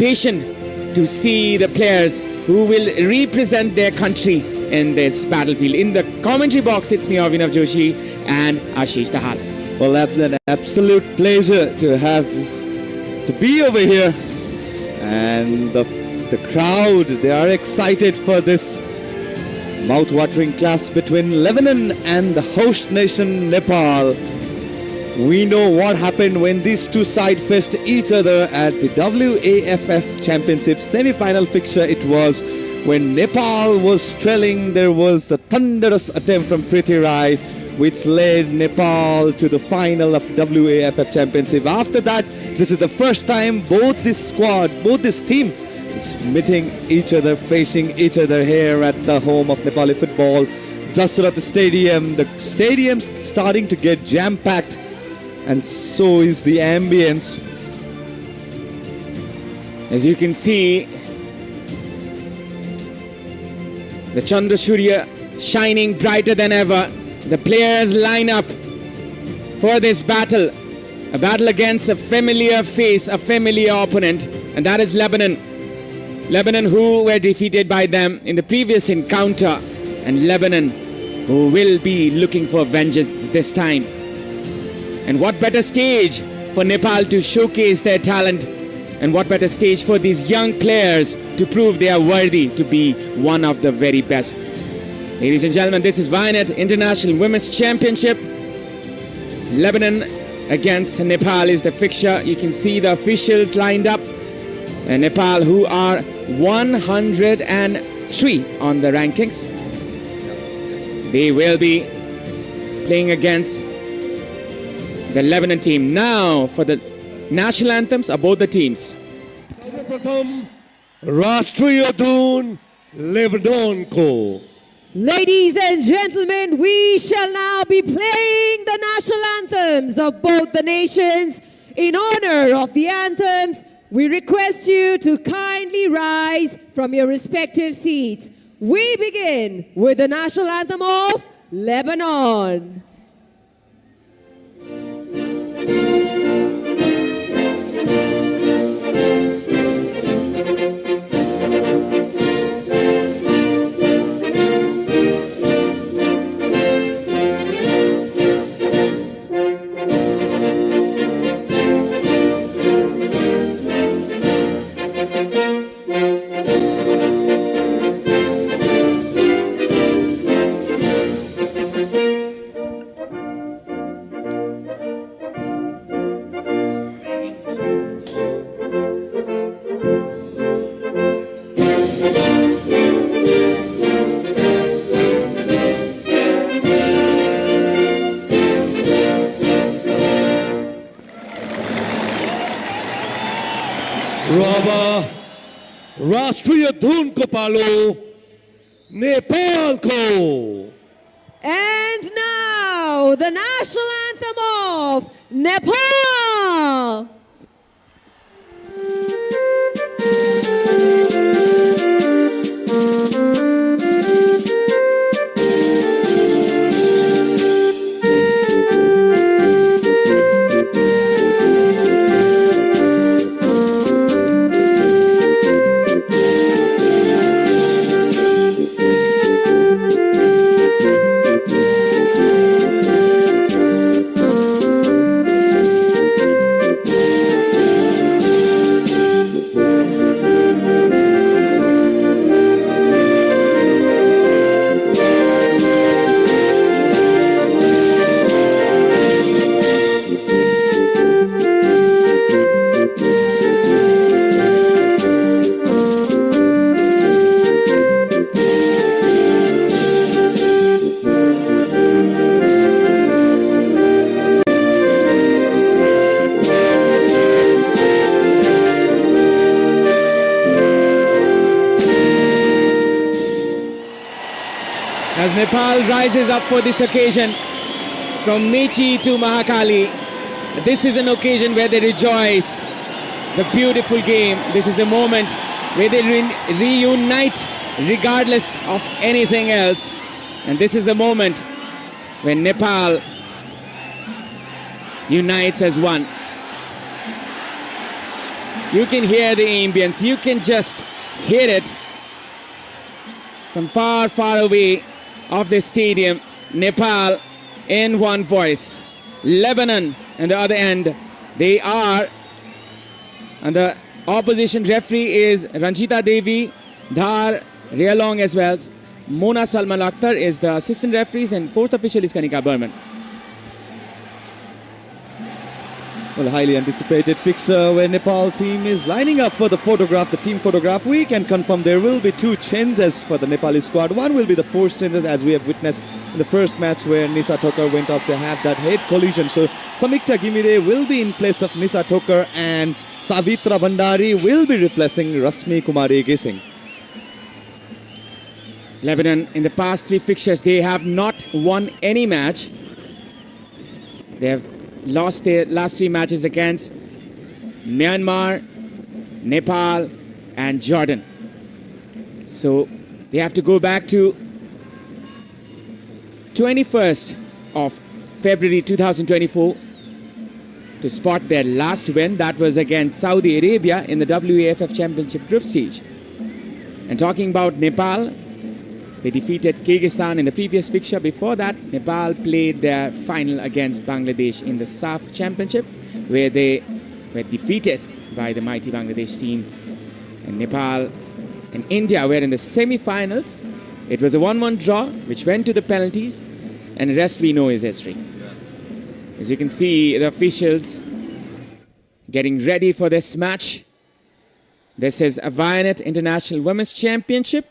patient to see the players who will represent their country in this battlefield. In the commentary box, it's me, Avinav Joshi, and Ashish Dahal. Well, that's an absolute pleasure to be over here. And the crowd, they are excited for this mouth-watering clash between Lebanon and the host nation, Nepal. We know what happened when these two sides faced each other at the WAFF Championship semi-final fixture. It was when Nepal was trailing. There was the thunderous attempt from Prithvi Rai, which led Nepal to the final of WAFF Championship. After that, this is the first time both this team is meeting each other, facing each other here at the home of Nepali football, Dasarath Stadium. The stadium's starting to get jam-packed, and so is the ambience. As you can see, the Chandra Surya shining brighter than ever. The players line up for this battle. A battle against a familiar face, a familiar opponent, and that is Lebanon. Lebanon, who were defeated by them in the previous encounter, and Lebanon, who will be looking for vengeance this time. And what better stage for Nepal to showcase their talent, and what better stage for these young players to prove they are worthy to be one of the very best. Ladies and gentlemen, this is Vianet International Women's Championship. Lebanon against Nepal is the fixture. You can see the officials lined up. And Nepal, who are 103 on the rankings. They will be playing against the Lebanon team. Now for the national anthems of both the teams. Rashtriya Dhun Lebanon Ko. Ladies and gentlemen, we shall now be playing the national anthems of both the nations. In honor of the anthems, we request you to kindly rise from your respective seats. We begin with the national anthem of Lebanon. राष्ट्रीय धुन को पालो नेपाल को. And now the national anthem of Nepal. As Nepal rises up for this occasion, from Mechi to Mahakali, this is an occasion where they rejoice. The beautiful game. This is a moment where they reunite regardless of anything else. And this is the moment when Nepal unites as one. You can hear the ambience. You can just hear it from far, far away of the stadium. Nepal in one voice. Lebanon on the other end. They are, and the opposition referee is Ranjita Devi, Dhar Realong as well. Mona Salman Akhtar is the assistant referees, and fourth official is Kanika Burman. Well, highly anticipated fixture where Nepal team is lining up for the photograph, the team photograph. We can confirm there will be two changes for the Nepali squad. One will be the forced changes, as we have witnessed in the first match where Nisa Thokar went off to have that head collision. So Samiksha Gimire will be in place of Nisa Thokar, and Savitra Bhandari will be replacing Rasmi Kumari Gising. Lebanon, in the past three fixtures, they have not won any match. They have lost their last three matches against Myanmar, Nepal and Jordan. So they have to go back to 21st of February 2024 to spot their last win. That was against Saudi Arabia in the WAFF Championship group stage. And talking about Nepal, they defeated Kyrgyzstan in the previous fixture. Before that, Nepal played their final against Bangladesh in the SAF Championship, where they were defeated by the mighty Bangladesh team. And Nepal and India were in the semi-finals. It was a 1-1 draw, which went to the penalties, and the rest we know is history. As you can see, the officials getting ready for this match. This is a Vianet International Women's Championship.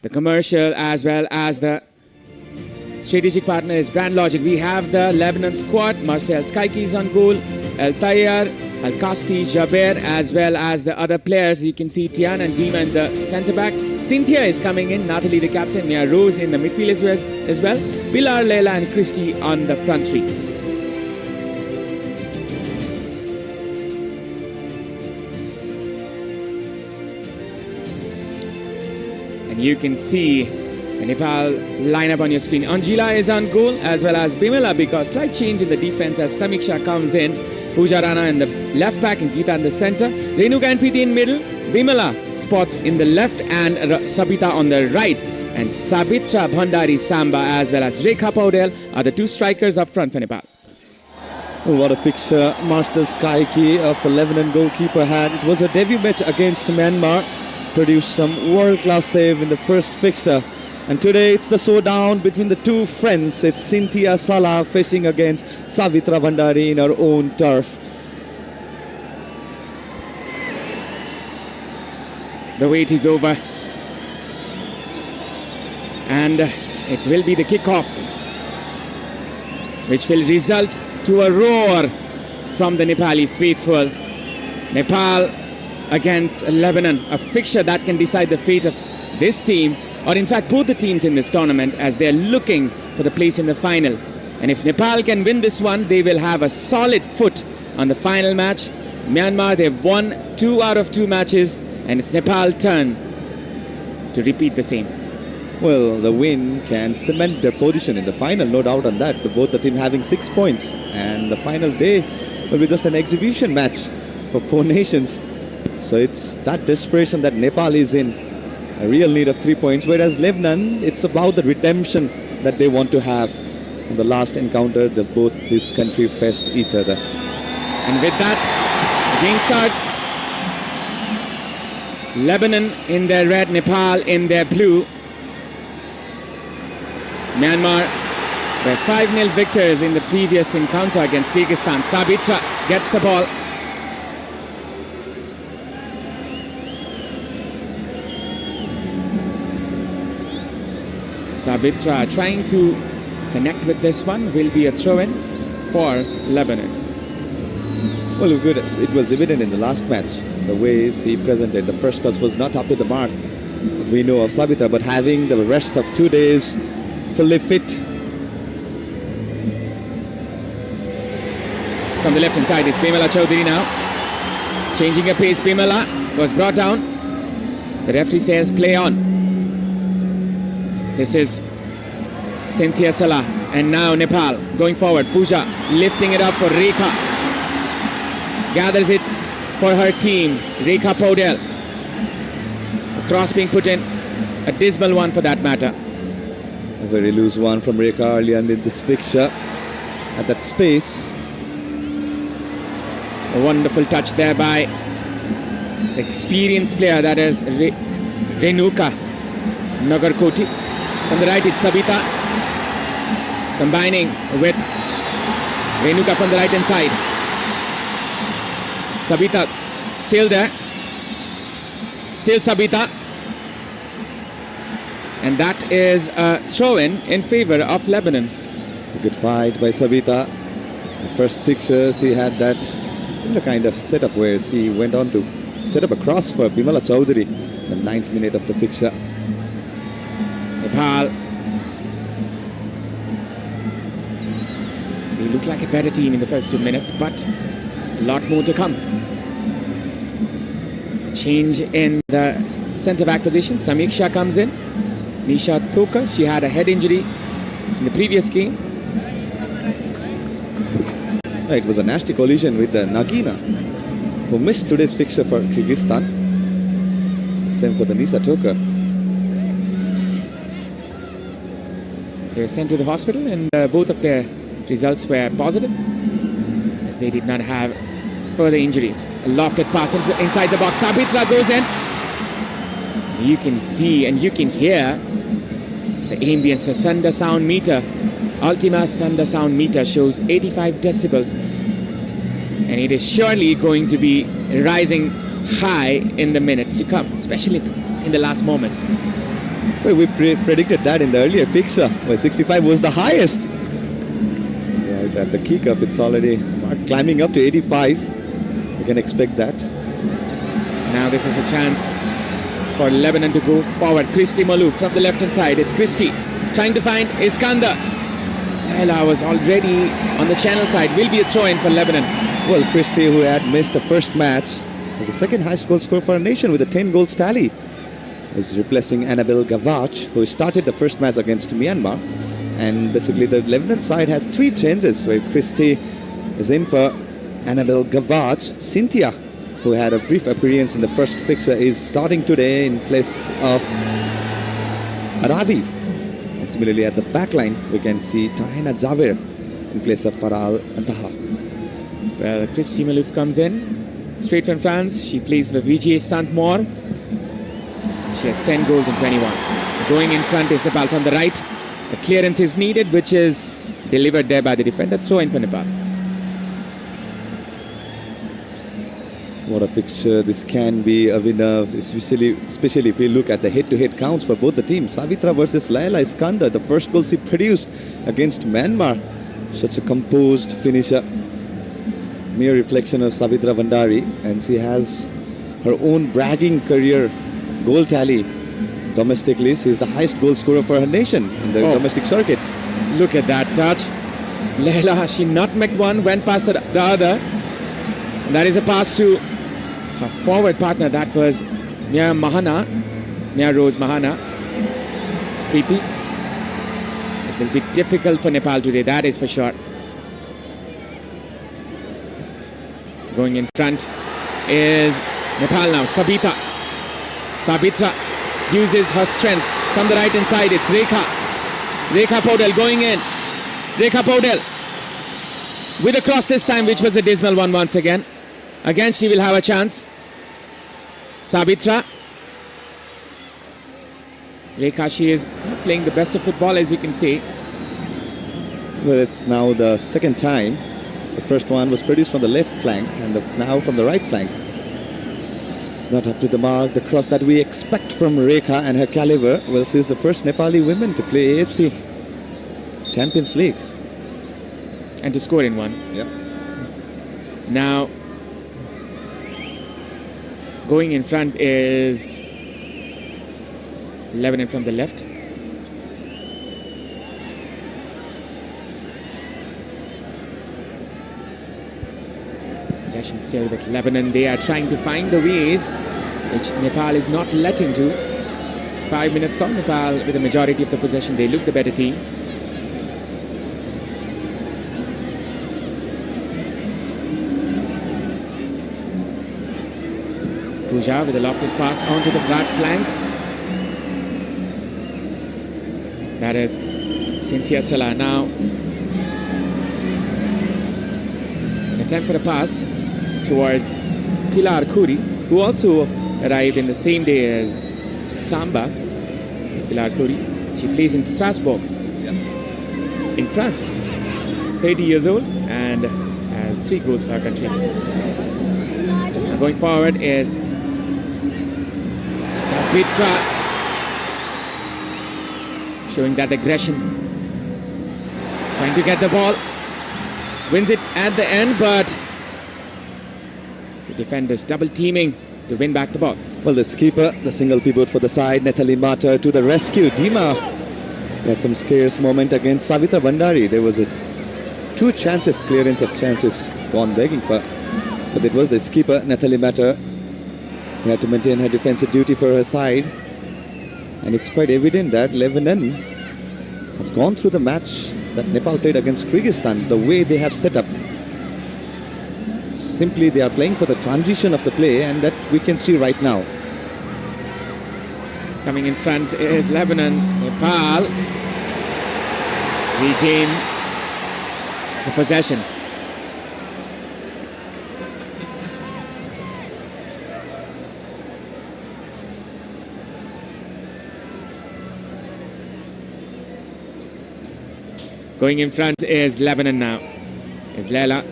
The commercial as well as the strategic partner is Brand Logic. We have the Lebanon squad. Marcel Skaiki is on goal. El Tayyar, Al Kasti, Jaber, as well as the other players. You can see Tian and Dima in the centre back. Cynthia is coming in. Nathalie the captain. Mia Rose in the midfield as well. Pilar, Leila and Christy on the front three. And you can see the Nepal lineup on your screen. Anjila is on goal as well as Bimala, because slight change in the defense as Samiksha comes in. Pooja Rana in the left back and Geeta in the center. Renuka and Preeti in middle. Bimala spots in the left and Sabita on the right. And Savitra Bhandari Samba as well as Rekha Paudel are the two strikers up front for Nepal. Well, what a fixture Marcel Skaiki of the Lebanon goalkeeper had. It was a debut match against Myanmar. Produced some world-class save in the first fixture. And today it's the showdown between the two friends. It's Cynthia Salah facing against Savitra Bhandari in her own turf. The wait is over. And it will be the kickoff, which will result to a roar from the Nepali faithful. Nepal against Lebanon, a fixture that can decide the fate of this team, or in fact both the teams in this tournament, as they're looking for the place in the final. And if Nepal can win this one, they will have a solid foot on the final match. Myanmar, they've won 2 out of 2 matches, and it's Nepal's turn to repeat the same. Well, the win can cement their position in the final, no doubt on that. Both the team having 6 points, and the final day will be just an exhibition match for 4 nations. So it's that desperation that Nepal is in, a real need of 3 points, whereas Lebanon, it's about the redemption that they want to have from the last encounter that both this country faced each other. And with that, the game starts. Lebanon in their red, Nepal in their blue. Myanmar were 5-0 victors in the previous encounter against Kyrgyzstan. Sabitra gets the ball. Sabitra trying to connect with this one. Will be a throw-in for Lebanon. Well, good. It was evident in the last match, the way she presented. The first touch was not up to the mark that we know of Sabitra, but having the rest of 2 days fully fit. From the left-hand side, it's Bimala Chaudhary now. Changing her pace, Bimala was brought down. The referee says play on. This is Cynthia Salah, and now Nepal going forward. Pooja lifting it up for Rekha. gathers it for her team. Rekha Paudel. A cross being put in. A dismal one for that matter. A very loose one from Rekha earlier in this fixture. At that space. A wonderful touch there by the experienced player, that is Renuka Nagarkoti. From the right, it's Sabita. Combining with Renuka from the right hand side. Sabita still there. Still Sabita. And that is a throw-in in favor of Lebanon. It's a good fight by Sabita. The first fixture, she had that similar kind of setup where she went on to set up a cross for Bimala Chowdhury in the 9th minute of the fixture. Nepal, they look like a better team in the first 2 minutes, but a lot more to come. A change in the centre-back position. Samiksha comes in. Nisha Thoka, she had a head injury in the previous game. It was a nasty collision with Nagina, who missed today's fixture for Kyrgyzstan. Same for the Nisha Thoka. They were sent to the hospital and both of their results were positive, as they did not have further injuries. A lofted pass inside the box. Sabitra goes in. You can see and you can hear the ambience, the thunder sound meter. Ultima thunder sound meter shows 85 decibels. And it is surely going to be rising high in the minutes to come, especially in the last moments. Well, we predicted that in the earlier fixture, where 65 was the highest. Right at the kick-off, it's already climbing up to 85. We can expect that. Now this is a chance for Lebanon to go forward. Christy Malouf from the left-hand side. It's Christy trying to find Iskander. Ella was already on the channel side. Will be a throw-in for Lebanon. Well, Christy, who had missed the first match, was the second highest goal scorer for a nation with a 10 goals tally. Was replacing Annabelle Gavach, who started the first match against Myanmar. And basically the Lebanon side had 3 changes where Christy is in for Annabelle Gavach. Cynthia, who had a brief appearance in the first fixture, is starting today in place of Arabi. And similarly at the back line, we can see Tahina Javer in place of Faral Antaha. Well, Christy Malouf comes in straight from France. She plays for Vijay Saint-Maur. She has 10 goals in 21. Going in front is Nepal from the right. A clearance is needed, which is delivered there by the defender. Throw in for Nepal. What a fixture this can be, Avinav, especially if we look at the head-to-head counts for both the teams. Savitra versus Laila Iskander, the first goal she produced against Myanmar. Such a composed finisher. Mere reflection of Savitra Vandari, and she has her own bragging career goal tally. Domestically, she is the highest goal scorer for her nation in the domestic circuit. Look at that touch. Laila, she nutmegged one, went past the other. And that is a pass to her forward partner. That was Nia Rose Mahana. Preeti. It will be difficult for Nepal today, that is for sure. Going in front is Nepal now. Sabita. Sabitra uses her strength from the right hand side. It's Rekha. Rekha Paudel going in. Rekha Paudel with a cross this time, which was a dismal one once again. Again, she will have a chance. Sabitra. Rekha, she is not playing the best of football, as you can see. Well, it's now the second time. The first one was produced from the left flank, and now from the right flank. It's not up to the mark. The cross that we expect from Rekha and her caliber. Well, she's the first Nepali women to play AFC Champions League. And to score in one. Yeah. Now, going in front is Lebanon from the left. Possession still with Lebanon. They are trying to find the ways, which Nepal is not letting to. 5 minutes gone. Nepal with the majority of the possession. They look the better team. Puja with a lofted pass onto the back flank. That is Cynthia Salah now. An attempt for a pass towards Pilar Khoury, who also arrived in the same day as Samba. Pilar Khoury, she plays in Strasbourg in France. 30 years old and has 3 goals for her country. Now going forward is Sabitra, showing that aggression, trying to get the ball, wins it at the end, but the defenders double teaming to win back the ball. Well, the skipper, the single pivot for the side, Nathalie Mater to the rescue. Dima had some scarce moment against Savita Bandari. There was 2 chances, clearance of chances gone begging for. But it was the skipper, Nathalie Mater, who had to maintain her defensive duty for her side. And it's quite evident that Lebanon has gone through the match that Nepal played against Kyrgyzstan, the way they have set up. Simply they are playing for the transition of the play, and that we can see right now. Coming in front is Lebanon. Nepal regain the possession. Going in front is Lebanon now. Is Leila.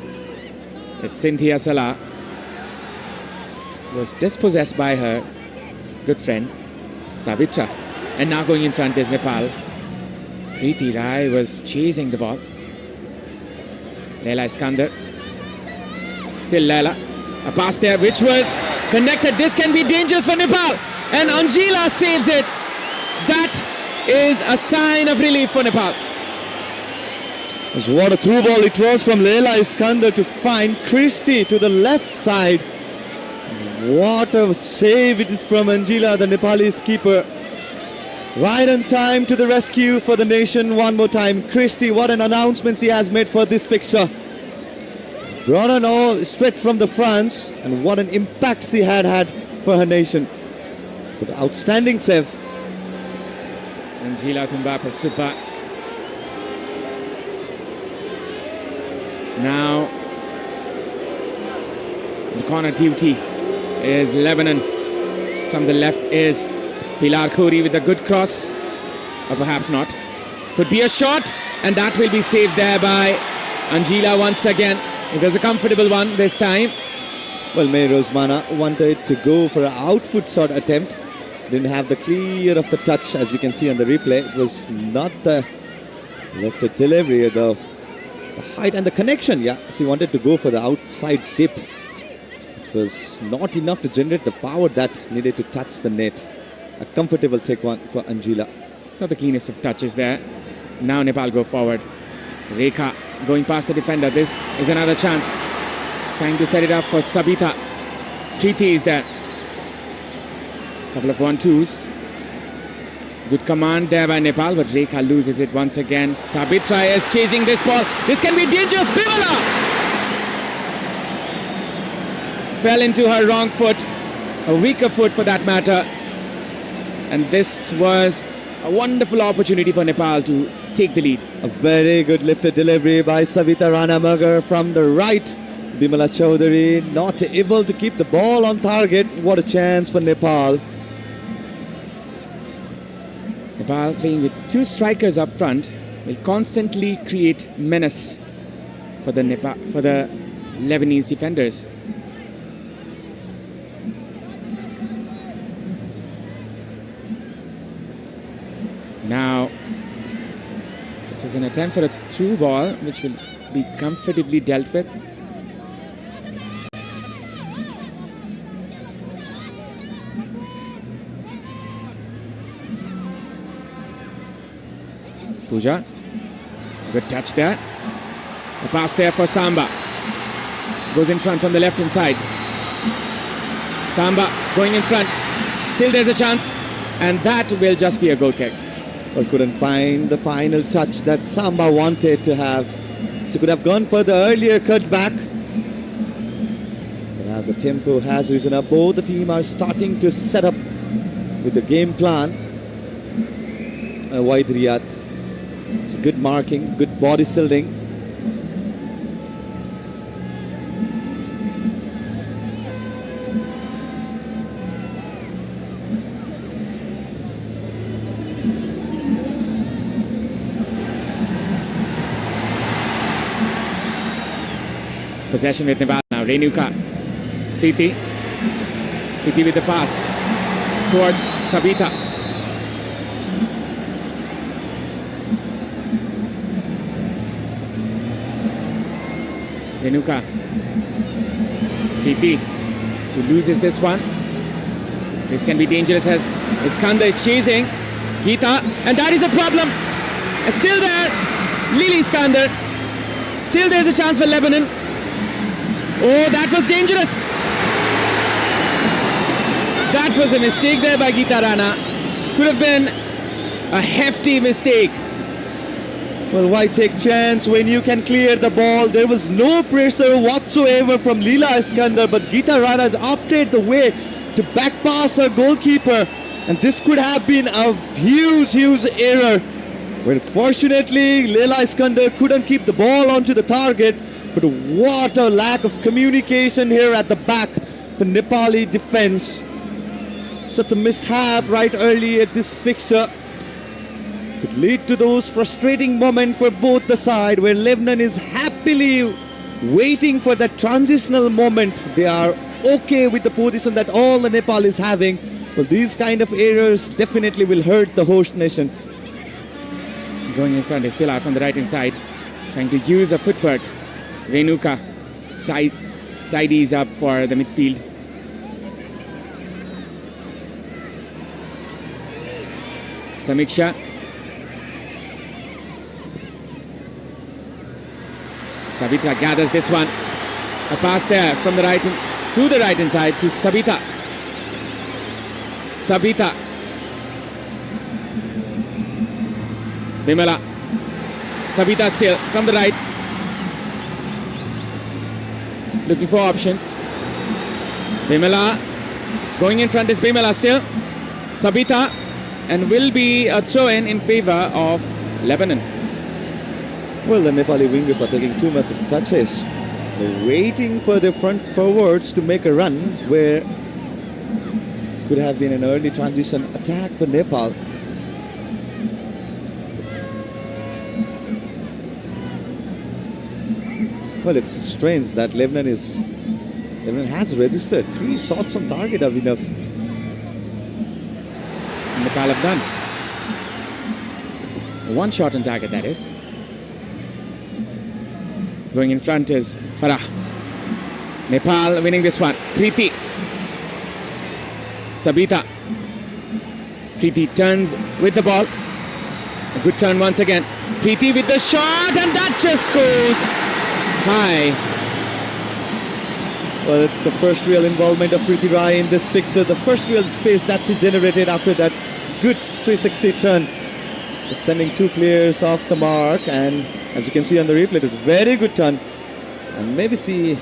It's Cynthia Salah. Was dispossessed by her good friend Savitra. And now going in front is Nepal. Preeti Rai was chasing the ball. Leila Iskander. Still Leila. A pass there which was connected. This can be dangerous for Nepal. And Anjila saves it. That is a sign of relief for Nepal. What a through ball it was from Leila Iskander to find Christie to the left side. What a save it is from Anjila, the Nepalese keeper. Right on time to the rescue for the nation one more time. Christie, what an announcement he has made for this fixture. He's brought on all straight from the France, and what an impact she had for her nation. But outstanding save. Anjila Thumba Prasupa. Now, the corner duty is Lebanon. From the left is Pilar Khoury with a good cross, or perhaps not. Could be a shot, and that will be saved there by Anjila once again. It was a comfortable one this time. Well, May Rosmana wanted to go for an outfoot shot attempt. Didn't have the clear of the touch, as we can see on the replay. It was not the left delivery, though. The height and the connection, she wanted to go for the outside dip. It was not enough to generate the power that needed to touch the net. A comfortable take one for Anjila. Not the cleanest of touches there. Now Nepal go forward. Rekha going past the defender. This is another chance. Trying to set it up for Sabita. Preeti is there. Couple of 1-2s. Good command there by Nepal, but Rekha loses it once again. Sabitra is chasing this ball. This can be dangerous. Bimala fell into her wrong foot, a weaker foot for that matter. And this was a wonderful opportunity for Nepal to take the lead. A very good lifted delivery by Savita Ranamagar from the right. Bimala Chaudhary not able to keep the ball on target. What a chance for Nepal. Nepal playing with 2 strikers up front will constantly create menace for the Lebanese defenders. Now, this was an attempt for a through ball, which will be comfortably dealt with. Puja, good touch there. A pass there for Samba. Goes in front from the left-hand side. Samba going in front. Still there's a chance. And that will just be a goal kick. Well, couldn't find the final touch that Samba wanted to have. She could have gone for the earlier cut back. But as the tempo has risen up. Both the team are starting to set up with the game plan. Wide Riyadh. It's good marking, good body shielding. Possession with Nepal now. Renuka. Preeti with the pass towards Sabita. Renuka. Preeti. She loses this one. This can be dangerous as Iskander is chasing Geeta, and that is a problem. Still there, Lily Iskander. Still there's a chance for Lebanon. Oh, that was dangerous. That was a mistake there by Geeta Rana. Could have been a hefty mistake. Well, why take chance when you can clear the ball? There was no pressure whatsoever from Leela Iskander, but Geeta Rana opted the way to back pass her goalkeeper, and this could have been a huge error. Well, fortunately, Leela Iskander couldn't keep the ball onto the target, but what a lack of communication here at the back for Nepali defense. Such a mishap right early at this fixture could lead to those frustrating moments for both the side, where Lebanon is happily waiting for that transitional moment. They are okay with the position that all the Nepal is having. Well, these kind of errors definitely will hurt the host nation. Going in front is Pilar from the right hand side, trying to use her footwork. Renuka tidies up for the midfield. Samiksha. Savitra gathers this one. A pass there from the right to the right hand side to Sabita. Sabita. Bimala. Sabita still from the right. Looking for options. Bimala. Going in front is Bimala still. Sabita. And will be a throw-in in favor of Lebanon. Well, the Nepali wingers are taking too much of touches. They're waiting for the front forwards to make a run, where it could have been an early transition attack for Nepal. Well, it's strange that Lebanon has registered 3 shots on target of enough. Nepal have done. 1 shot on target, that is. Going in front is Farah. Nepal winning this one. Preeti. Sabita. Preeti turns with the ball. A good turn once again. Preeti with the shot, and that just goes high. Well, it's the first real involvement of Preeti Rai in this fixture. The first real space that she generated after that good 360 turn. Sending 2 players off the mark, and as you can see on the replay, it's a very good turn. And maybe she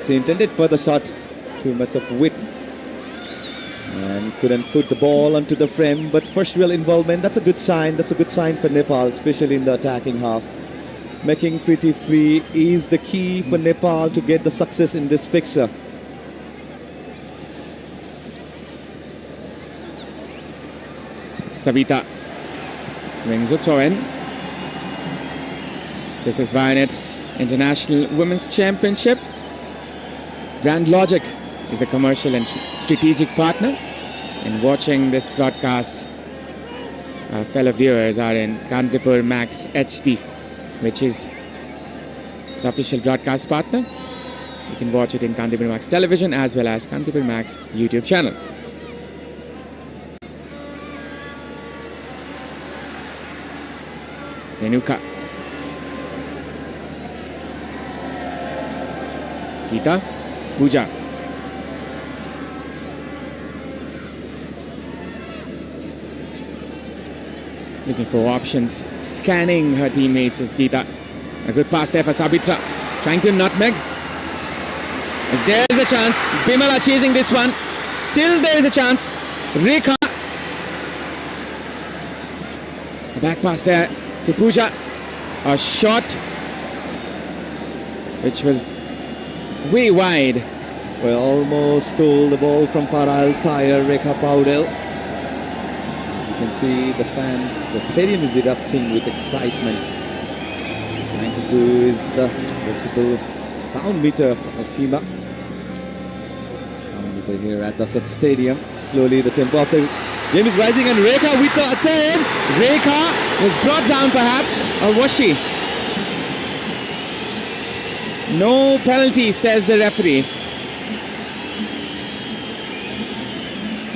intended for the shot. Too much of wit. And couldn't put the ball onto the frame. But first real involvement, that's a good sign. That's a good sign for Nepal, especially in the attacking half. Making Preeti free is the key for Nepal to get the success in this fixture. Sabita wins a throw-in. This is Vianet International Women's Championship. Brand Logic is the commercial and strategic partner. And watching this broadcast, our fellow viewers are in Kantipur Max HD, which is the official broadcast partner. You can watch it in Kantipur Max Television as well as Kantipur Max YouTube channel. Renuka. Geeta. Pooja. Looking for options. Scanning her teammates is Geeta. A good pass there for Sabitra. Trying to nutmeg. There's a chance. Bimala chasing this one. Still there is a chance. Rekha. A back pass there to Pooja. A shot which was way wide. We almost stole the ball from Faral Tyre, Rekha Paudel. As you can see, the fans, the stadium is erupting with excitement. 92 is the decibel sound meter of Altima. Sound meter here at the stadium. Slowly the tempo of the game is rising, and Rekha with the attempt. Rekha was brought down perhaps, or was she? No penalty, says the referee.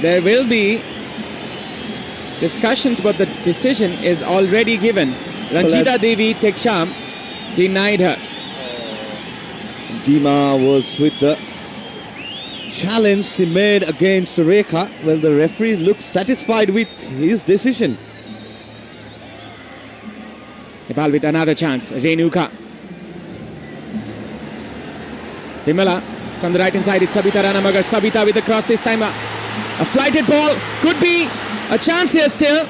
There will be discussions, but the decision is already given. Ranjita Devi Teksham denied her. Dima was with the challenge she made against Rekha. Well, the referee looks satisfied with his decision. Nepal with another chance. Renuka. Bimala from the right hand side. It's Sabita Ranamagar. Sabita with the cross this time. A flighted ball. Could be a chance here still.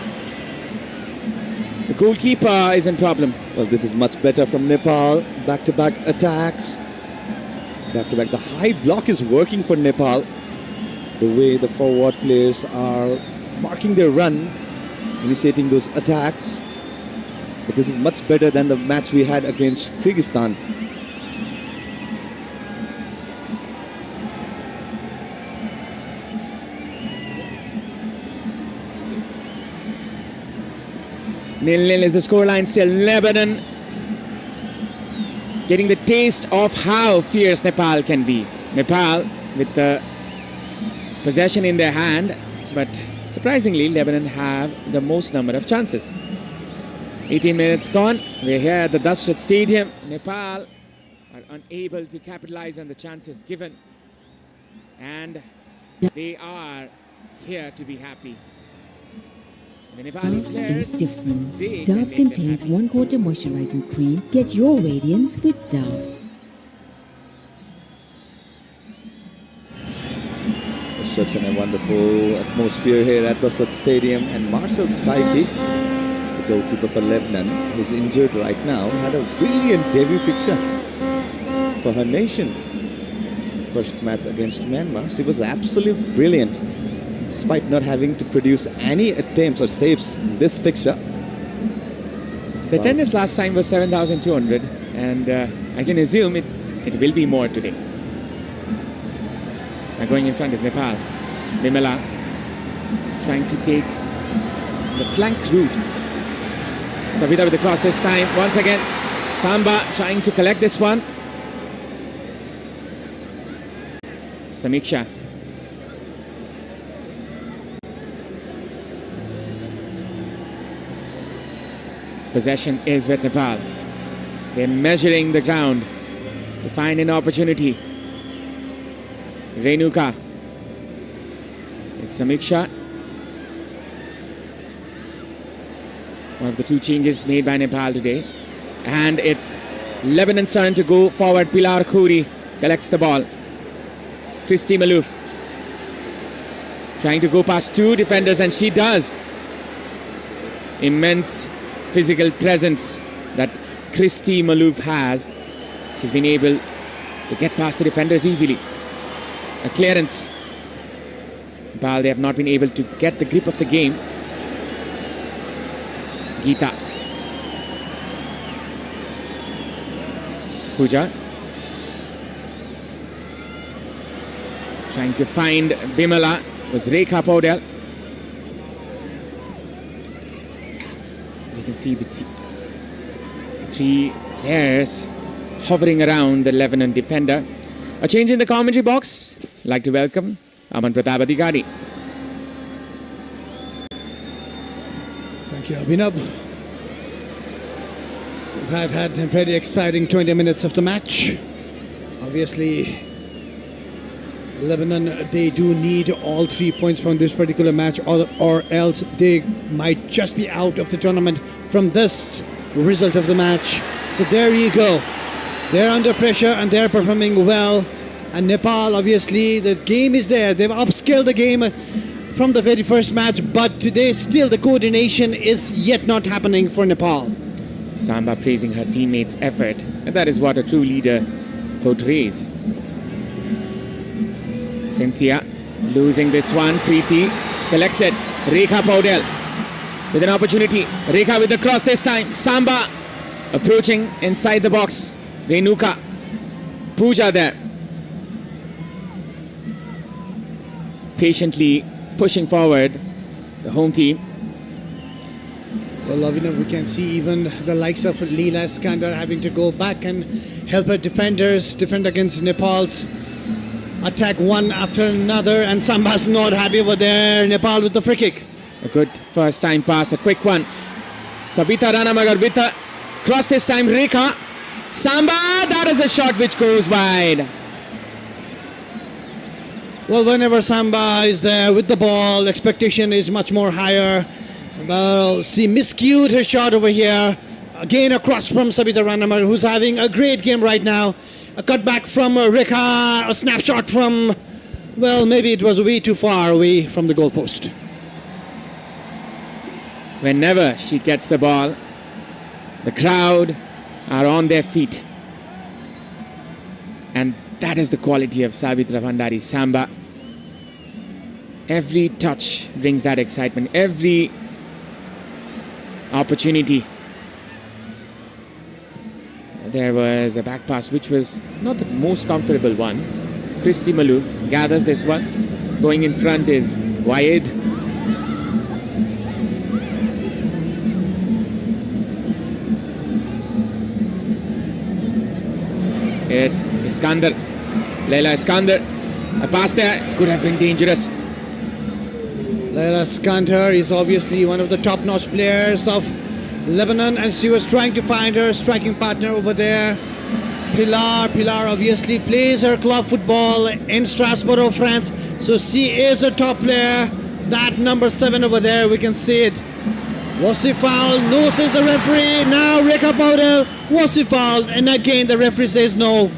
The goalkeeper is in problem. Well, this is much better from Nepal. Back-to-back attacks. Back-to-back. The high block is working for Nepal. The way the forward players are marking their run, initiating those attacks. But this is much better than the match we had against Kyrgyzstan. Nil-nil is the scoreline still. Lebanon getting the taste of how fierce Nepal can be. Nepal with the possession in their hand, but surprisingly Lebanon have the most number of chances. 18 minutes gone. We're here at the Dashrat Stadium. Nepal are unable to capitalize on the chances given, and they are here to be happy. The Nepali players, is different. they Dove can make contains them happy. 1/4 moisturizing cream. Get your radiance with Dove. Such a wonderful atmosphere here at the Sat Stadium, and Marcel Skaiki, the goalkeeper for Lebanon, who's injured right now, had a brilliant debut fixture for her nation. The first match against Myanmar, she was absolutely brilliant, despite not having to produce any attempts or saves in this fixture. The attendance last time was 7,200, and I can assume it will be more today. Now going in front is Nepal. Bimala trying to take the flank route. Savita with the cross this time. Once again, Samba trying to collect this one. Samiksha. Possession is with Nepal. They're measuring the ground to find an opportunity. Renuka. It's Samiksha. One of the two changes made by Nepal today. And it's Lebanon's turn to go forward. Pilar Khouri collects the ball. Christy Malouf trying to go past two defenders, and she does. Immense physical presence that Christy Malouf has. She's been able to get past the defenders easily. A clearance. Nepal, they have not been able to get the grip of the game. Geeta. Pooja. Trying to find Bimala was Rekha Paudel. As you can see, the three players hovering around the Lebanon defender. A change in the commentary box. I'd like to welcome Aman Pratap Adhikari. Thank you, Abhinav. We've had a very exciting 20 minutes of the match. Obviously, Lebanon, they do need all 3 points from this particular match, or else they might just be out of the tournament from this result of the match. So there you go. They're under pressure and they're performing well. And Nepal, obviously, the game is there. They've upscaled the game from the very first match, but today still the coordination is yet not happening for Nepal. Samba praising her teammates' effort, and that is what a true leader portrays. Cynthia losing this one. Preeti collects it. Rekha Paudel with an opportunity. Rekha with the cross this time. Samba approaching inside the box. Renuka. Pooja there. Patiently pushing forward the home team. Well, Lavina, we can see even the likes of Leela Iskandar having to go back and help her defenders defend against Nepal's attack one after another, and Samba's not happy over there. Nepal with the free kick. A good first time pass, a quick one. Sabita Ranamagar with a cross this time. Rekha. Samba, that is a shot which goes wide. Well, whenever Samba is there with the ball, expectation is much more higher. Well, she miscued her shot over here. Again, a cross from Sabita Ranamagar, who's having a great game right now. A cutback from Rekha, a snapshot from, well, maybe it was way too far away from the goalpost. Whenever she gets the ball, the crowd are on their feet. And that is the quality of Savitra Bhandari Samba. Every touch brings that excitement. Every opportunity. There was a back pass which was not the most comfortable one. Christy Malouf gathers this one. Going in front is Wayed. It's Iskander. Leila Iskander. A pass there could have been dangerous. Leila Iskandar is obviously one of the top-notch players of Lebanon, and she was trying to find her striking partner over there. Pilar obviously plays her club football in Strasbourg, France, so she is a top player. That number 7 over there, we can see it. Was he fouled? No, says the referee. Now Rekha Paudel, was he fouled? And again the referee says no.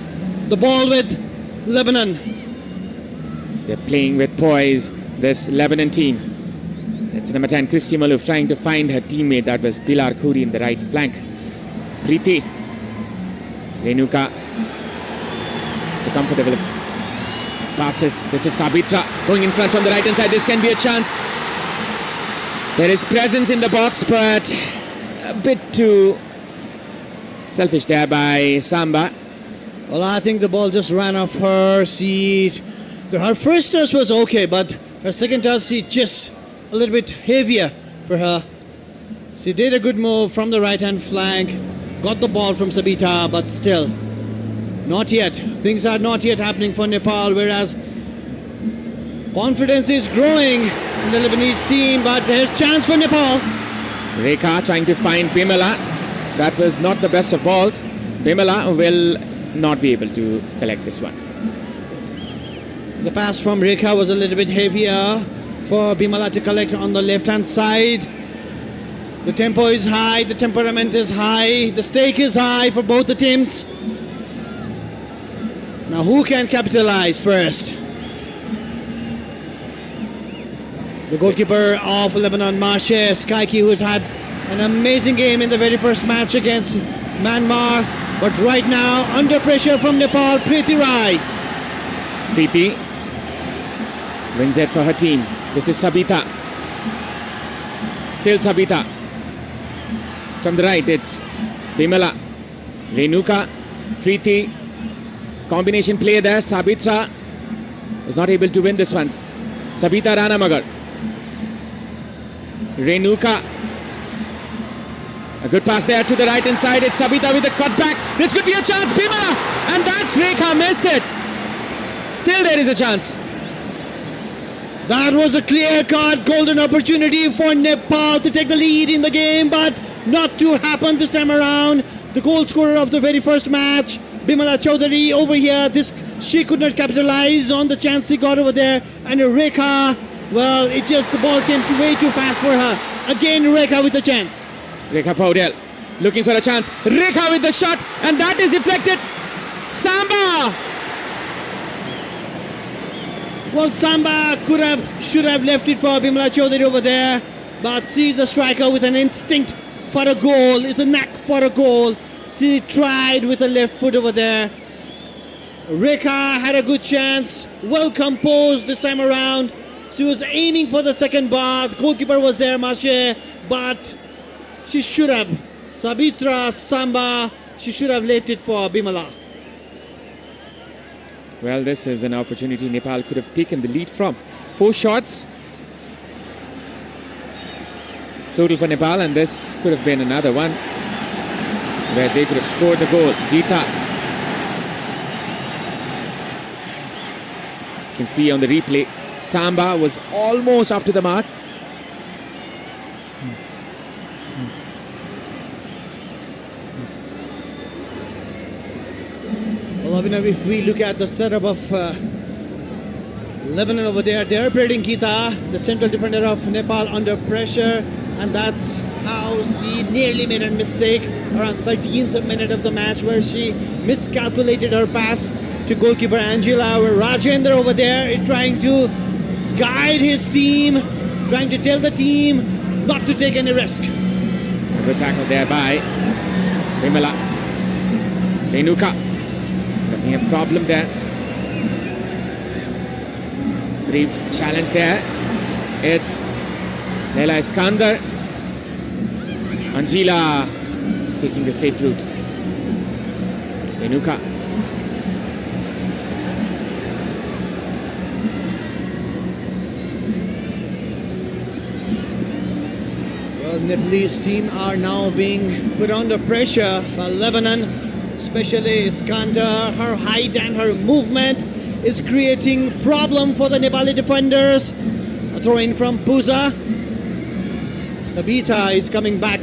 The ball with Lebanon. They're playing with poise, this Lebanon team. It's number 10, Christy Malouf, trying to find her teammate. That was Pilar Khoury in the right flank. Preeti. Renuka. The comfortable passes. This is Sabitra going in front from the right hand side. This can be a chance. There is presence in the box, but a bit too selfish there by Samba. Well, I think the ball just ran off her. Her first touch was okay, but her second touch, she just a little bit heavier for her. She did a good move from the right hand flank, got the ball from Sabita, but still not yet. Things are not yet happening for Nepal, whereas confidence is growing in the Lebanese team, but there's chance for Nepal. Rekha trying to find Bimala. That was not the best of balls. Bimala will not be able to collect this one. The pass from Rekha was a little bit heavier for Bimala to collect on the left-hand side. The tempo is high, the temperament is high, the stake is high for both the teams. Now who can capitalize first? The goalkeeper of Lebanon, Marshe Skaiki, who had an amazing game in the very first match against Myanmar, but right now under pressure from Nepal, Preeti Rai. Preeti wins it for her team. This is Sabita. Still Sabita. From the right, it's Bimala. Renuka. Preeti. Combination play there. Sabitra was not able to win this one. Sabita Ranamagar. Renuka. A good pass there to the right hand side. It's Sabita with a cutback. This could be a chance. Bimala. And that's Rekha missed it. Still there is a chance. That was a clear-cut golden opportunity for Nepal to take the lead in the game, but not to happen this time around. The goal scorer of the very first match, Bimala Chaudhary, over here, she could not capitalize on the chance she got over there. And Rekha, well, the ball came way too fast for her. Again, Rekha with the chance. Rekha Paudel looking for a chance. Rekha with the shot, and that is deflected. Samba! Well, Samba should have left it for Bimala Chaudhary over there, but she's a striker with an instinct for a goal. It's a knack for a goal. She tried with the left foot over there. Rekha had a good chance, well composed this time around. She was aiming for the second bar. The goalkeeper was there, Mashe, but she should have. Sabitra Samba, she should have left it for Bimala. Well, this is an opportunity Nepal could have taken the lead from. 4 shots total for Nepal, and this could have been another one where they could have scored the goal. Geeta. You can see on the replay, Samba was almost up to the mark. Well, Abhinav, if we look at the setup of Lebanon over there, they're operating Geeta, the central defender of Nepal, under pressure, and that's how she nearly made a mistake around 13th minute of the match, where she miscalculated her pass to goalkeeper Angela. Rajendra over there trying to guide his team, trying to tell the team not to take any risk. A good tackle there by Vimala. Renuka having a problem there. Brief challenge there. It's Leila Iskander. Angela taking the safe route. Renuka. Well, Nepalese team are now being put under pressure by Lebanon, especially Iskander. Her height and her movement is creating problem for the Nepali defenders. A throw in from Puza. Sabita is coming back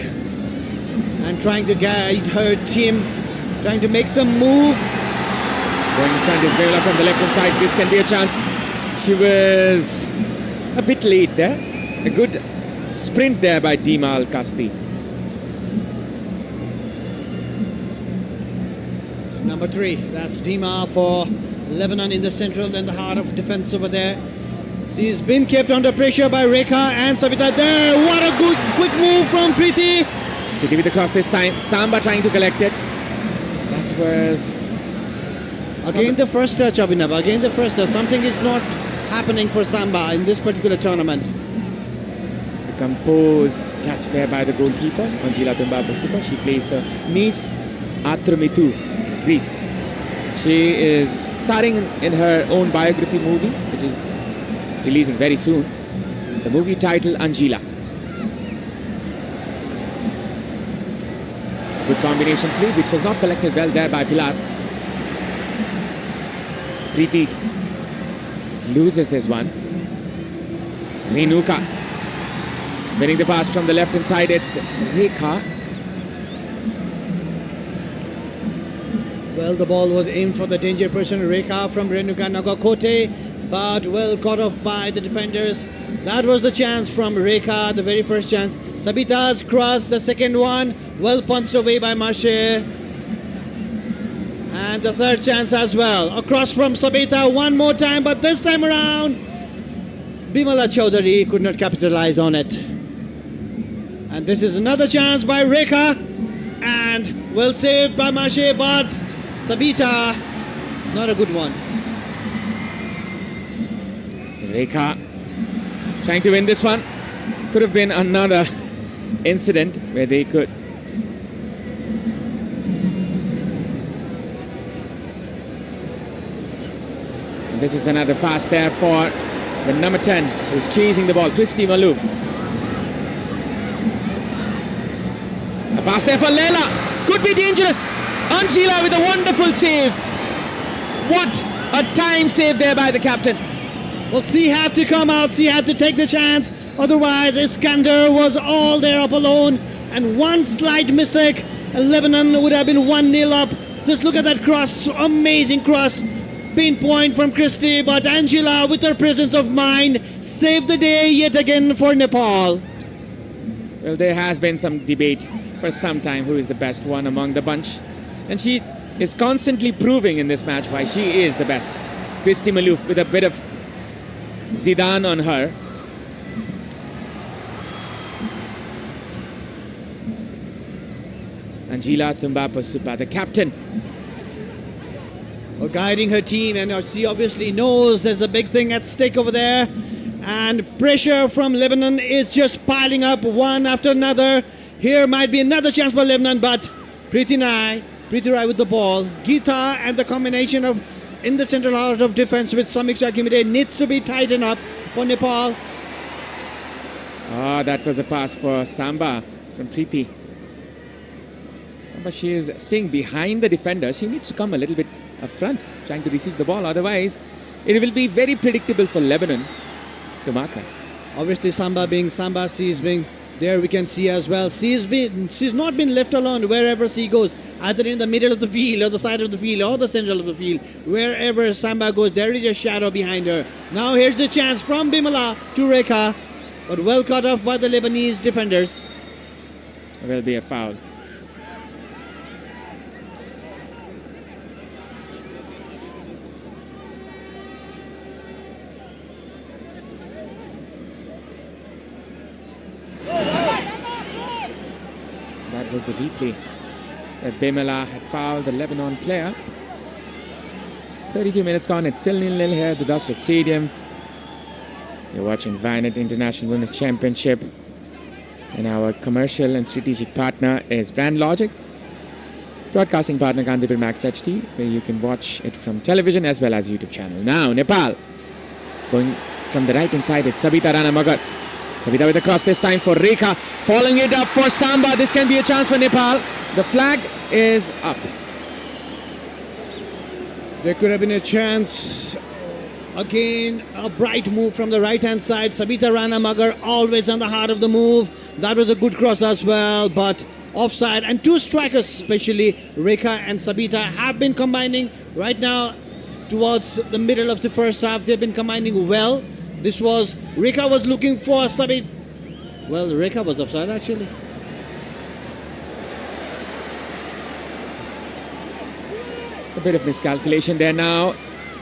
and trying to guide her team, trying to make some move. Going in front is Bevla from the left hand side. This can be a chance. She was a bit late there. A good sprint there by Dima Al-Kasti. Number 3, that's Dima for Lebanon in the central and the heart of defense over there. She's been kept under pressure by Rekha and Sabita there. What a good quick move from Preeti. Preeti with the cross this time. Samba trying to collect it. That was... Again the first touch, Abhinav. Again the first touch. Something is not happening for Samba in this particular tournament. A composed touch there by the goalkeeper, Angela Tumbapasupa. She plays for Nice Atromitu in Greece. She is starring in her own biography movie, which is releasing very soon. The movie title Angela. Good combination play, which was not collected well there by Pilar. Preeti loses this one. Renuka winning the pass from the left hand side. It's Rekha. Well, the ball was aimed for the danger person, Rekha from Renuka Nagakote, but well caught off by the defenders. That was the chance from Rekha, the very first chance. Sabita's cross, the second one, well punched away by Mashe. And the third chance as well. Across from Sabita one more time, but this time around, Bimala Chaudhary could not capitalize on it. And this is another chance by Rekha, and well saved by Mashe, but Sabita, not a good one. Rekha trying to win this one. Could have been another incident where they could. And this is another pass there for the number 10 who's chasing the ball, Christy Malouf. A pass there for Leila. Could be dangerous. Angela with a wonderful save. What a time save there by the captain. Well, she had to come out, she had to take the chance. Otherwise, Iskander was all there up alone. And one slight mistake, and Lebanon would have been 1-0 up. Just look at that cross, amazing cross. Pinpoint from Christie, but Angela, with her presence of mind, saved the day yet again for Nepal. Well, there has been some debate for some time who is the best one among the bunch. And she is constantly proving in this match why she is the best. Christy Malouf with a bit of Zidane on her. Angela Tumbaposupa, the captain. Well, guiding her team, and she obviously knows there's a big thing at stake over there. And pressure from Lebanon is just piling up one after another. Here might be another chance for Lebanon, but Preeti Rai with the ball. Geeta and the combination of in the central heart of defense with Samiksha Kimide needs to be tightened up for Nepal. Ah, that was a pass for Samba from Preeti. Samba, she is staying behind the defender. She needs to come a little bit up front, trying to receive the ball. Otherwise, it will be very predictable for Lebanon to mark her. Obviously, Samba being Samba, she's being there. We can see as well. She's not been left alone wherever she goes, either in the middle of the field or the side of the field or the central of the field. Wherever Samba goes, there is a shadow behind her. Now here's the chance from Bimala to Rekha, but well cut off by the Lebanese defenders. There will be a foul. That was the replay that Bimala had fouled the Lebanon player. 32 minutes gone. It's still 0-0 here at the Dashrath Stadium. You're watching Vianet International Women's Championship. And our commercial and strategic partner is Brand Logic. Broadcasting partner Kantipur Max HD, where you can watch it from television as well as YouTube channel. Now Nepal going from the right hand side. It's Sabita Rana Magar. Sabita with the cross this time for Rekha. Following it up for Samba. This can be a chance for Nepal. The flag is up. There could have been a chance. Again, a bright move from the right-hand side. Sabita Rana Magar always on the heart of the move. That was a good cross as well, but offside. And two strikers, especially Rekha and Sabita, have been combining right now towards the middle of the first half. They've been combining well. Rekha was looking for Sabita. Well, Rekha was offside actually. A bit of miscalculation there now.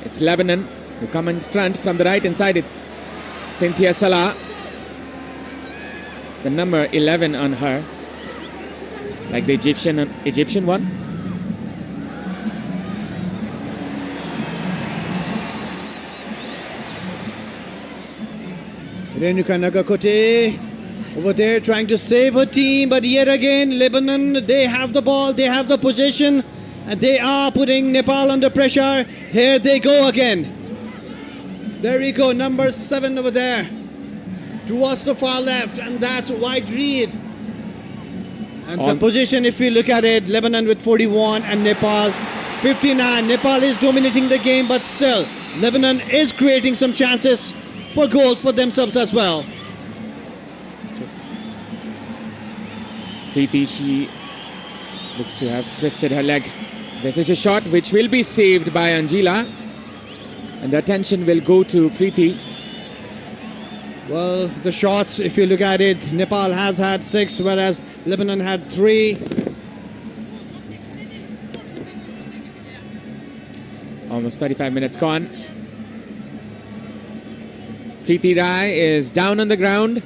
It's Lebanon who come in front from the right hand side. It's Cynthia Salah. The number 11 on her. Like the Egyptian one. Renuka Nagakote over there trying to save her team, but yet again Lebanon, they have the ball, they have the possession, and they are putting Nepal under pressure. Here they go again. There we go, number 7 over there towards the far left, and that's wide read. And the position, if you look at it, Lebanon with 41 and Nepal 59. Nepal is dominating the game, but still Lebanon is creating some chances for goals for themselves as well. Preeti, she looks to have twisted her leg. This is a shot which will be saved by Angela, and the attention will go to Preeti. Well, the shots, if you look at it, Nepal has had 6, whereas Lebanon had 3. Almost 35 minutes gone. Preeti Rai is down on the ground.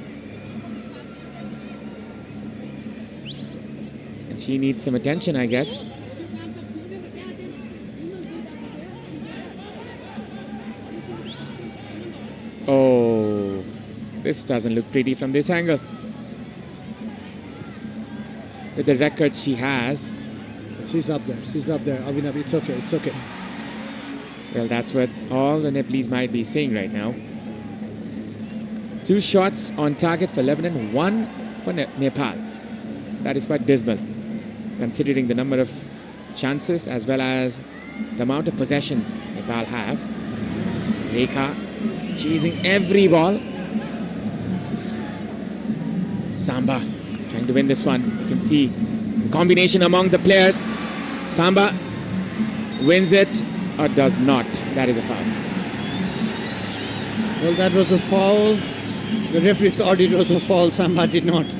And she needs some attention, I guess. Oh, this doesn't look pretty from this angle. With the record she has. She's up there, Avinav, it's okay. Well, that's what all the Nepalese might be saying right now. 2 shots on target for Lebanon, 1 for Nepal. That is quite dismal, considering the number of chances as well as the amount of possession Nepal have. Rekha chasing every ball. Samba trying to win this one. You can see the combination among the players. Samba wins it or does not. That is a foul. Well, that was a foul. The referee thought it was a foul. Samba did not.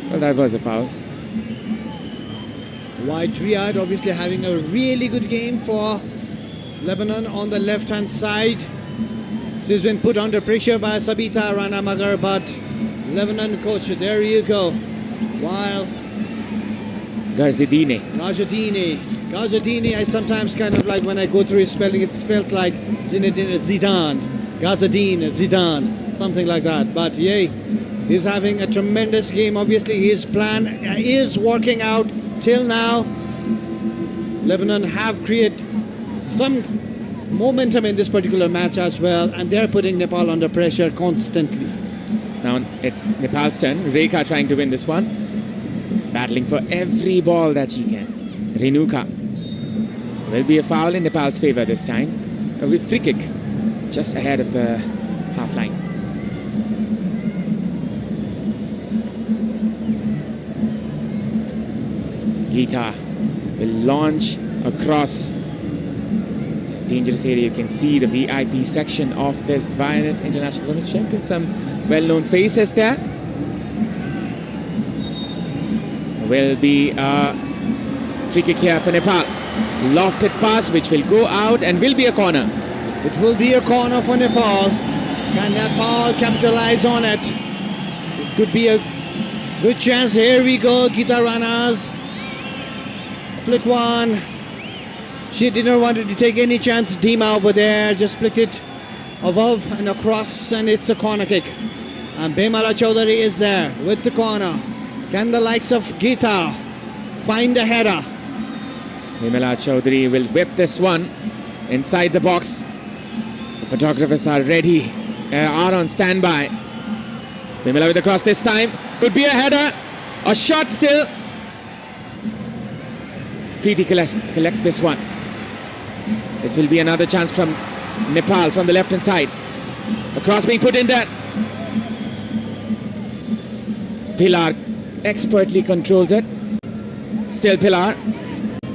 Well, that was a foul. Wide triad, obviously having a really good game for Lebanon on the left-hand side. She's been put under pressure by Sabita Ranamagar, but Lebanon coach, there you go. While Garzadine. Gazadini, I sometimes kind of like when I go through his spelling, it spells like Zinedine Zidane, Gazadine, Zidane, something like that. But yay, he's having a tremendous game. Obviously, his plan is working out till now. Lebanon have created some momentum in this particular match as well, and they're putting Nepal under pressure constantly. Now it's Nepal's turn. Rekha trying to win this one. Battling for every ball that she can. Renuka. Will be a foul in Nepal's favor this time. A free kick just ahead of the half line. Geeta will launch across a dangerous area. You can see the VIP section of this Vianet International Women's Champion. Some well-known faces there. Will be a free kick here for Nepal. Lofted pass which will go out and will be a corner. It will be a corner for Nepal. Can Nepal capitalize on it? It could be a good chance. Here we go. Geeta Rana's flick one. She didn't want to take any chance. Dima over there just flicked it above and across, and it's a corner kick. And Bemala Chaudhary is there with the corner. Can the likes of Geeta find a header? Bimala Chaudhary will whip this one inside the box. The photographers are ready, are on standby. Bimala with the cross this time. Could be a header. A shot still. Preeti collects this one. This will be another chance from Nepal from the left hand side. A cross being put in there. Pilar expertly controls it. Still Pilar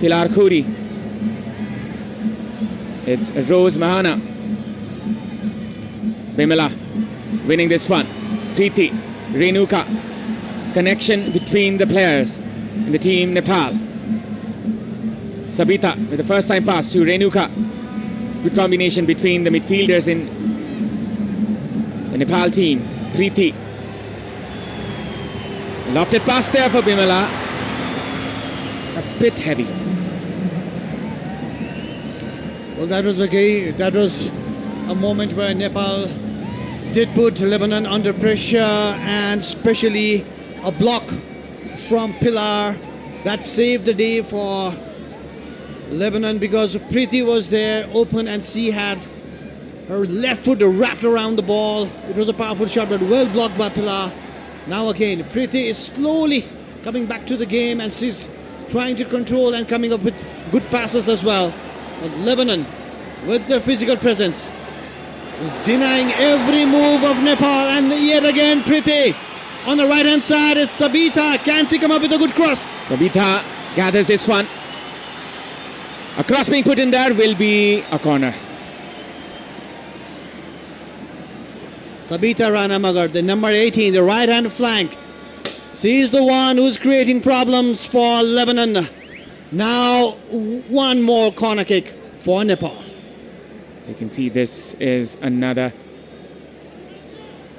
Khoury. It's Rose Mahana. Bimala winning this one. Preeti, Renuka. Connection between the players in the team Nepal. Sabita with the first time pass to Renuka. Good combination between the midfielders in the Nepal team. Preeti. Lofted pass there for Bimala. A bit heavy. Well, that was a moment where Nepal did put Lebanon under pressure, and especially a block from Pilar that saved the day for Lebanon, because Preeti was there open and she had her left foot wrapped around the ball. It was a powerful shot, but well blocked by Pilar. Now again, Preeti is slowly coming back to the game, and she's trying to control and coming up with good passes as well. But Lebanon, with their physical presence, is denying every move of Nepal. And yet again, Preeti on the right hand side. It's Sabita. Can she come up with a good cross? Sabita gathers this one. A cross being put in there will be a corner. Sabita Ranamagar, the number 18, the right hand flank. She is the one who's creating problems for Lebanon. Now one more corner kick for Nepal. As you can see, this is another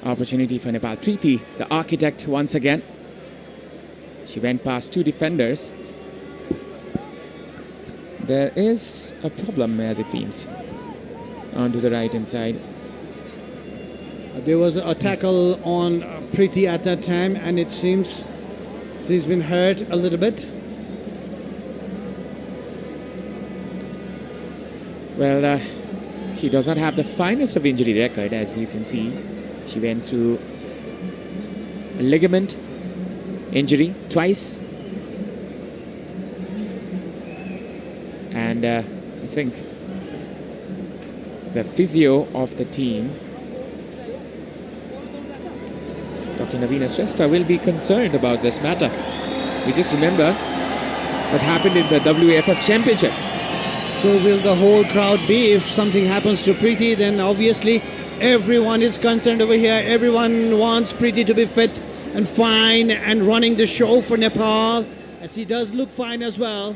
opportunity for Nepal. Preeti, the architect once again. She went past two defenders. There is a problem, as it seems, onto the right hand side. There was a tackle on Preeti at that time, and it seems she's been hurt a little bit. Well, she does not have the finest of injury record, as you can see. She went through a ligament injury twice. And I think the physio of the team, Dr. Navina Shrestha, will be concerned about this matter. We just remember what happened in the WAFF Championship. So will the whole crowd be. If something happens to Preeti, then obviously everyone is concerned over here. Everyone wants Preeti to be fit and fine and running the show for Nepal. as he does look fine as well.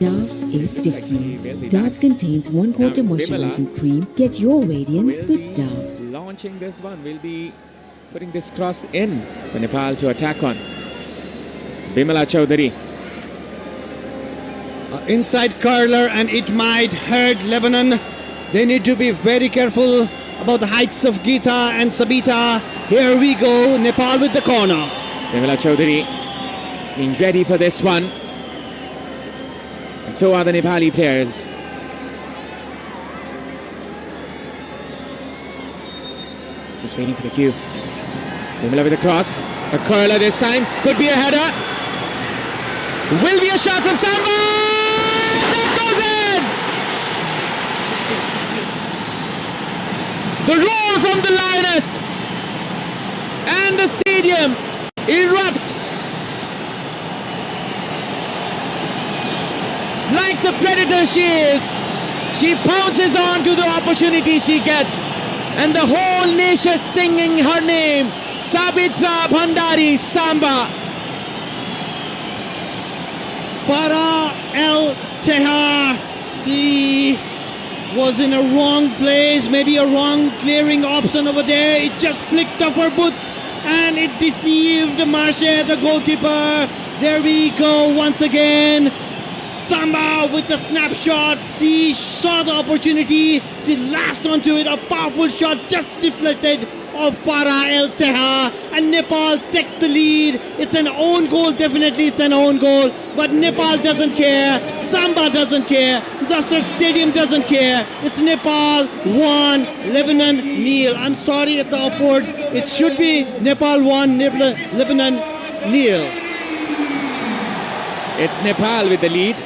Dove is different. Dove contains 1/4 moisturizing cream. Get your radiance Will with be Dove. launching this one. We'll be putting this cross in for Nepal to attack on. Bimala Chaudhary. Inside curler, and it might hurt Lebanon. They need to be very careful about the heights of Geeta and Sabita. Here we go, Nepal with the corner. Bimala Chaudhary being ready for this one. And so are the Nepali players. Just waiting for the cue. Bimala with the cross. A curler this time. Could be a header. Will be a shot from Samba. That goes in. The roar from the Lioness. And the stadium erupts. Like the predator she is, she pounces on to the opportunity she gets. And the whole nation singing her name, Sabitra Bhandari Samba. Farah El Tehar, she was in a wrong place, maybe a wrong clearing option over there. It just flicked off her boots and it deceived Marche, the goalkeeper. There we go once again. Samba with the snapshot. She saw the opportunity. She lashed onto it. A powerful shot just deflected of Farah El Tehar. And Nepal takes the lead. It's an own goal. Definitely it's an own goal. But Nepal doesn't care. Samba doesn't care. The stadium doesn't care. It's Nepal 1, Lebanon 0. I'm sorry at the upwards. It should be Nepal 1, Lebanon 0. It's Nepal with the lead.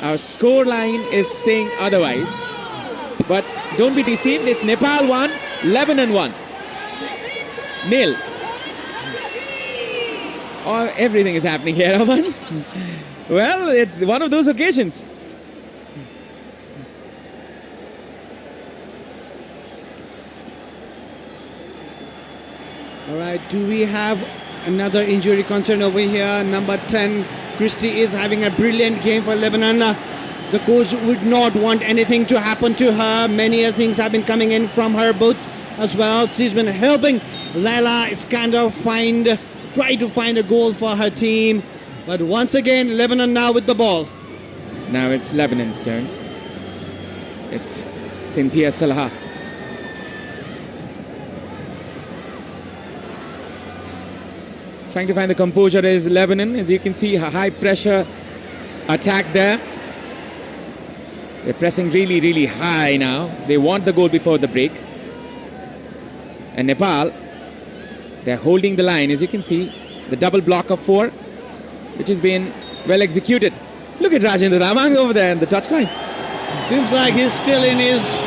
Our score line is saying otherwise. But don't be deceived, it's Nepal 1, Lebanon 1. 0. Oh, everything is happening here, Aman. Well, it's one of those occasions. All right, do we have another injury concern over here? Number 10, Christie is having a brilliant game for Lebanon. The coach would not want anything to happen to her. Many other things have been coming in from her boots as well. She's been helping Laila Iskander try to find a goal for her team. But once again, Lebanon now with the ball. Now it's Lebanon's turn. It's Cynthia Salha. Trying to find the composure is Lebanon. As you can see, a high pressure attack there. They're pressing really, really high now. They want the goal before the break. And Nepal, they're holding the line. As you can see, the double block of 4, which has been well executed. Look at Rajendra Ramang over there in the touchline. Seems like he's still in his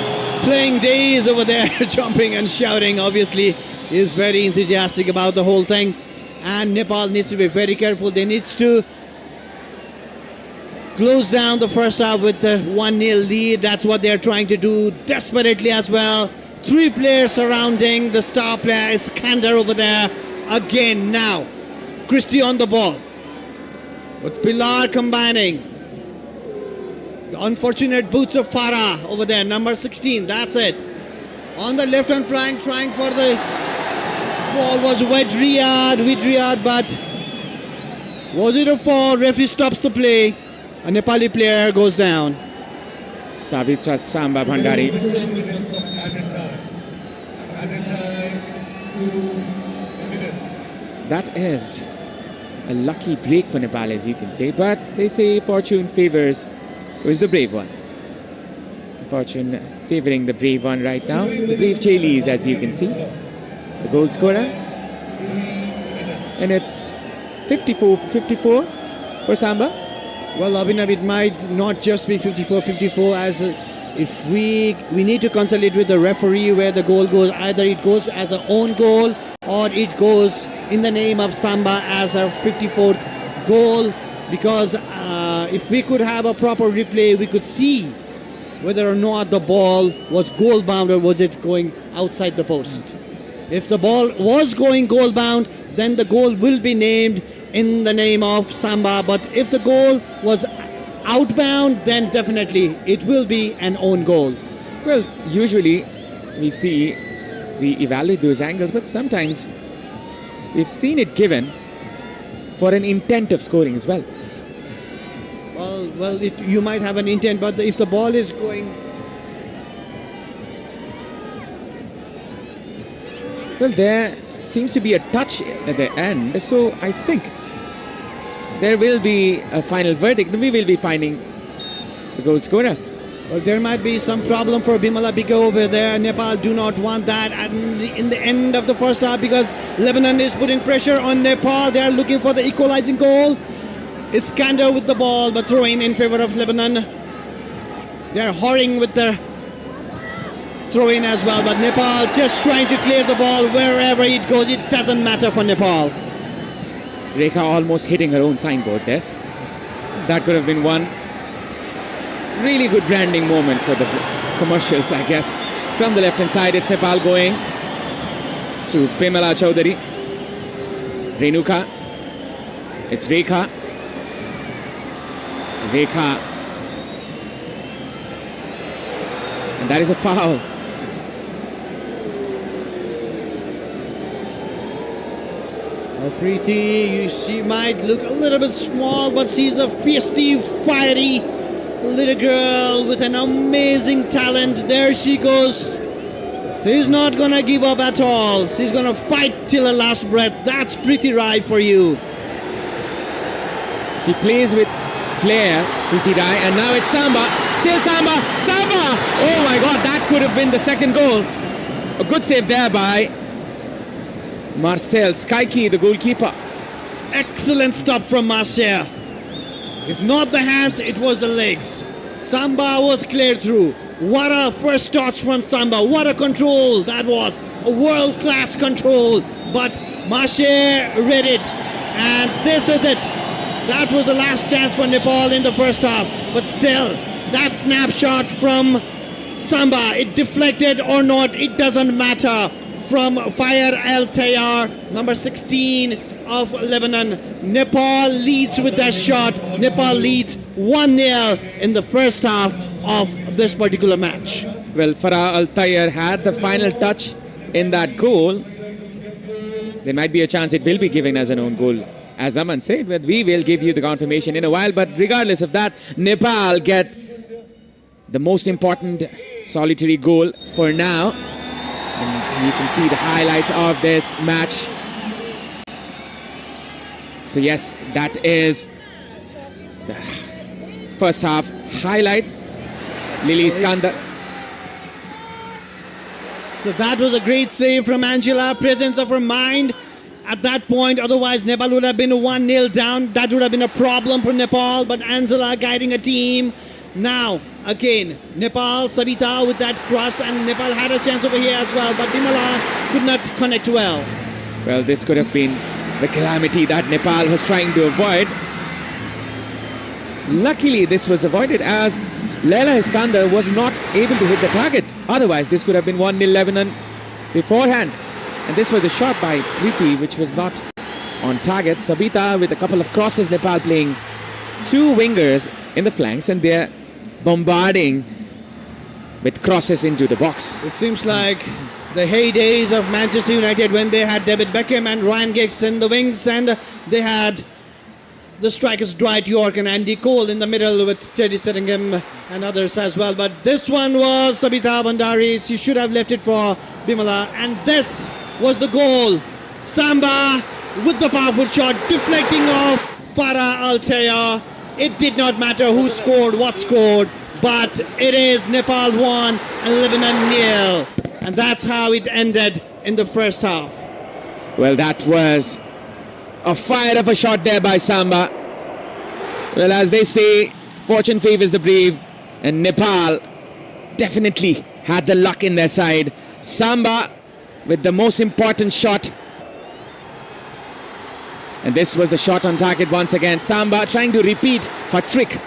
playing days over there, jumping and shouting. Obviously, he's very enthusiastic about the whole thing. And Nepal needs to be very careful. They need to close down the first half with the 1-0 lead. That's what they're trying to do desperately as well. 3 players surrounding the star player Iskander over there. Again now, Christie on the ball. With Pilar combining. The unfortunate boots of Farah over there, number 16. That's it. On the left-hand flank, trying for the ball was Widriyad, but was it a foul? Referee stops the play. A Nepali player goes down. Sabitra Samba Bhandari. That is a lucky break for Nepal, as you can say, but they say fortune favors who is the brave one. Fortune favoring the brave one right now. The brave Chailis, as you can see, the goal scorer. And it's 54-54 for Samba. Well, Abhinav, it might not just be 54-54 as if we need to consultate with the referee where the goal goes. Either it goes as an own goal or it goes in the name of Samba as a 54th goal, because if we could have a proper replay, we could see whether or not the ball was goal bound or was it going outside the post. If the ball was going goal bound, then the goal will be named in the name of Samba. But if the goal was outbound, then definitely it will be an own goal. Well, usually we evaluate those angles, but sometimes we've seen it given for an intent of scoring as well. Well, if you might have an intent, but if the ball is going... Well, there seems to be a touch at the end, so I think there will be a final verdict. We will be finding the goal scorer. Well, there might be some problem for Bimala Bika over there. Nepal do not want that in the end of the first half, because Lebanon is putting pressure on Nepal. They are looking for the equalizing goal. Iskander with the ball, but throwing in favor of Lebanon. They are hurrying with the throw-in as well, but Nepal just trying to clear the ball wherever it goes. It doesn't matter for Nepal. Rekha almost hitting her own signboard there. That could have been one really good branding moment for the commercials, I guess. From the left-hand side, it's Nepal going through Bimala Chowdhury. Renuka. It's Rekha. And that is a foul. Preeti, she might look a little bit small, but she's a feisty, fiery little girl with an amazing talent. There she goes. She's not gonna give up at all. She's gonna fight till her last breath. That's Preeti Rai for you. She plays with flair, Preeti Rai, and now it's Samba. Still Samba! Samba! Oh my God, that could have been the second goal. A good save there by Marcel Skaiki, the goalkeeper. Excellent stop from Marcia. If not the hands, it was the legs. Samba was cleared through. What a first touch from Samba. What a control that was. A world-class control. But Marcia read it. And this is it. That was the last chance for Nepal in the first half. But still, that snapshot from Samba, it deflected or not, it doesn't matter. From Fire Al Tayyar, number 16 of Lebanon. Nepal leads with that shot. Nepal leads 1-0 in the first half of this particular match. Well, Farah Al Tayyar had the final touch in that goal. There might be a chance it will be given as an own goal, as Aman said, but we will give you the confirmation in a while. But regardless of that, Nepal get the most important solitary goal for now. And you can see the highlights of this match. So yes, that is the first half highlights. Lily Iskander. So that was a great save from Angela. Presence of her mind at that point. Otherwise, Nepal would have been 1-0 down. That would have been a problem for Nepal. But Angela guiding a team. Now, again, Nepal, Savita with that cross. And Nepal had a chance over here as well. But Bimala could not connect well. Well, this could have been the calamity that Nepal was trying to avoid. Luckily, this was avoided as Leila Iskander was not able to hit the target. Otherwise, this could have been 1-0 Lebanon beforehand. And this was a shot by Preeti, which was not on target. Sabita with a couple of crosses. Nepal playing two wingers in the flanks, and they're bombarding with crosses into the box. It seems like the heydays of Manchester United when they had David Beckham and Ryan Giggs in the wings, and they had the strikers Dwight York and Andy Cole in the middle with Teddy Sheringham and others as well. But this one was Sabita Bandari. She should have left it for Bimala. And this was the goal. Samba with the powerful shot, deflecting off Farah Al Tayyar. It did not matter who scored, what scored, but it is Nepal 1 and Lebanon 0. And that's how it ended in the first half. Well, that was a fire of a shot there by Samba. Well, as they say, fortune favors the brave, and Nepal definitely had the luck in their side. Samba with the most important shot. And this was the shot on target once again. Samba trying to repeat her trick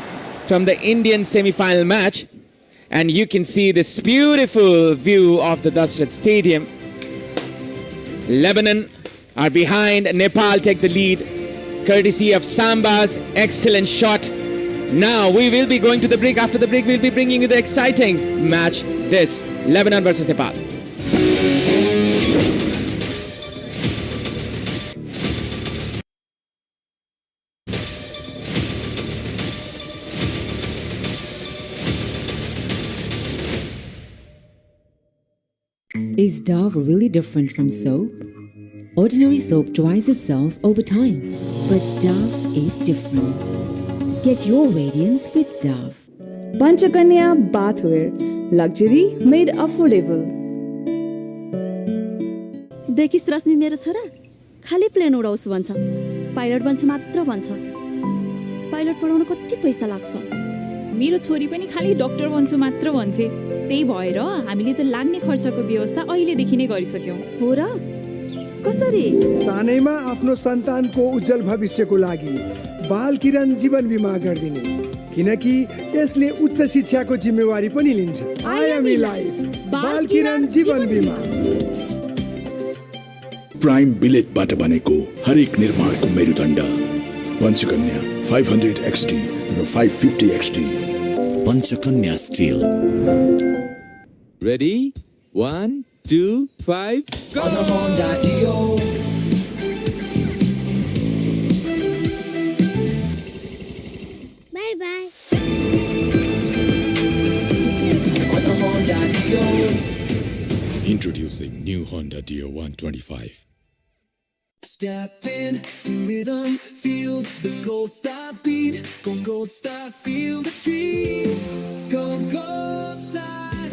from the Indian semi-final match. And you can see this beautiful view of the Dasrat Stadium. Lebanon are behind. Nepal take the lead courtesy of Samba's excellent shot. Now we will be going to the break. After the break, we'll be bringing you the exciting match. This Lebanon versus Nepal. Is Dove really different from soap? Ordinary soap dries itself over time, but Dove is different. Get your radiance with Dove. Panchakanya bathwear, luxury made affordable. देखिस् रश्मि मेरो छोरा खाली plane उडाउँछु भन्छ pilot बन्छु मात्र भन्छ pilot पढाउन कति पैसा लाग्छ मेरो छोरी पनि खाली डाक्टर बन्छु मात्र भन्छे त्यही भएर हामीले त लाग्ने खर्चको व्यवस्था अहिलेदेखि नै गरिसक्यौं हो र कसरी सानैमा आफ्नो सन्तानको उज्जवल भविष्यको लागि बाल किरण जीवन बीमा गर्दिने किनकि यसले उच्च शिक्षाको जिम्मेवारी पनि लिन्छ आयामी लाइफ बाल किरण जीवन बीमा प्राइम बिलेटबाट बनेको हरेक निर्माणको मेरुदण्ड Panchakanya 500 XT raw 550 XT Panchakanya still ready 1 2 5 go bye bye Introducing new Honda Dio 125. Step in to rhythm, feel the gold star beat. Go gold star, feel the street. Go gold star.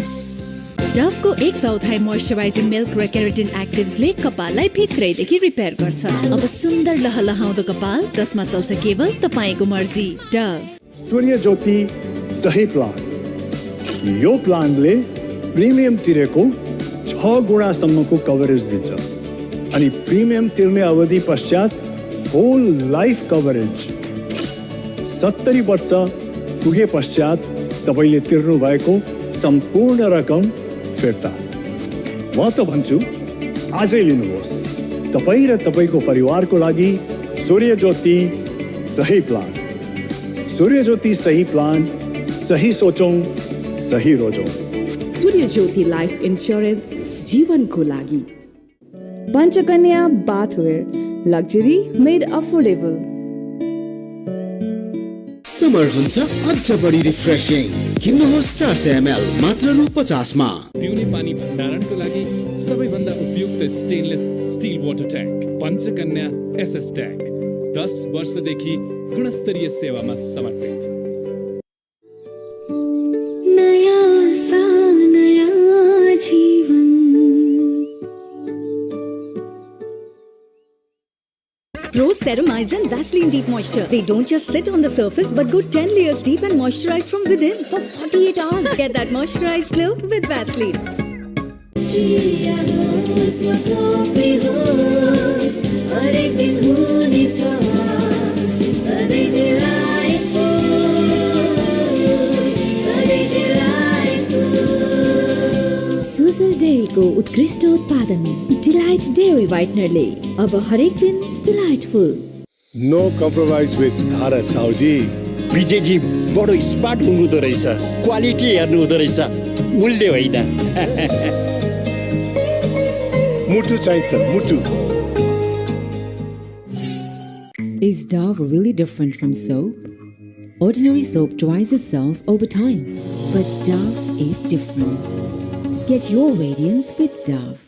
Dove को 1/4 moisturising milk र keratin एक्टिभ्सले कपाललाई भित्रैदेखि repair गर्छ अब सुन्दर लहलहाउँदो कपाल जसमा चल्छ केवल तपाईको मर्जी डभ सूर्य ज्योति सही प्लान यो प्लानले प्रिमियम तिरेको 6 गुणासम्मको कभरेज दिन्छ अनि प्रिमियम तिर्ने अवधि पश्चात होल लाइफ कभरेज 70 वर्ष पुगे पश्चात तपाईले तिर्नु भएको सम्पूर्ण रकम फिर्ता म त भन्छु आजै लिनुहोस् तपाई र तपाईको परिवारको लागि सूर्य ज्योति सही प्लान सूर्य ज्योति सही प्लान सही सोचौं सही रोजौं सूर्य ज्योति लाइफ इन्स्योरेन्स जीवनको लागि Panchakanya bathwear, luxury made affordable. Summer हुन्छ अझ बढी रिफ्रेशिङ किन्नुहोस् 400 ml मात्र रु 50 मा पिउने पानी भण्डारणको लागि सबैभन्दा उपयुक्त stainless steel water tank Panchakanya SS tank 10 वर्षदेखि गुणस्तरीय सेवामा समर्पित Pro Ceramides and Vaseline Deep Moisture. They don't just sit on the surface but go 10 layers deep and moisturize from within for 48 hours. Get that moisturized glow with Vaseline. Sujal डेयरीको उत्कृष्ट उत्पादन delight dairy व्हाइटनरले अब हरेक दिन delightful no compromise with धारा साउजी विजयजी बडो smart हुनुहुँदो रहेछ quality हेर्नु हुँदो रहेछ मूल्य होइन मुटु चाहिन्छ मुटु Is Dove really different from soap? Ordinary soap dries itself over time, but Dove is different. Get your radiance with Dove.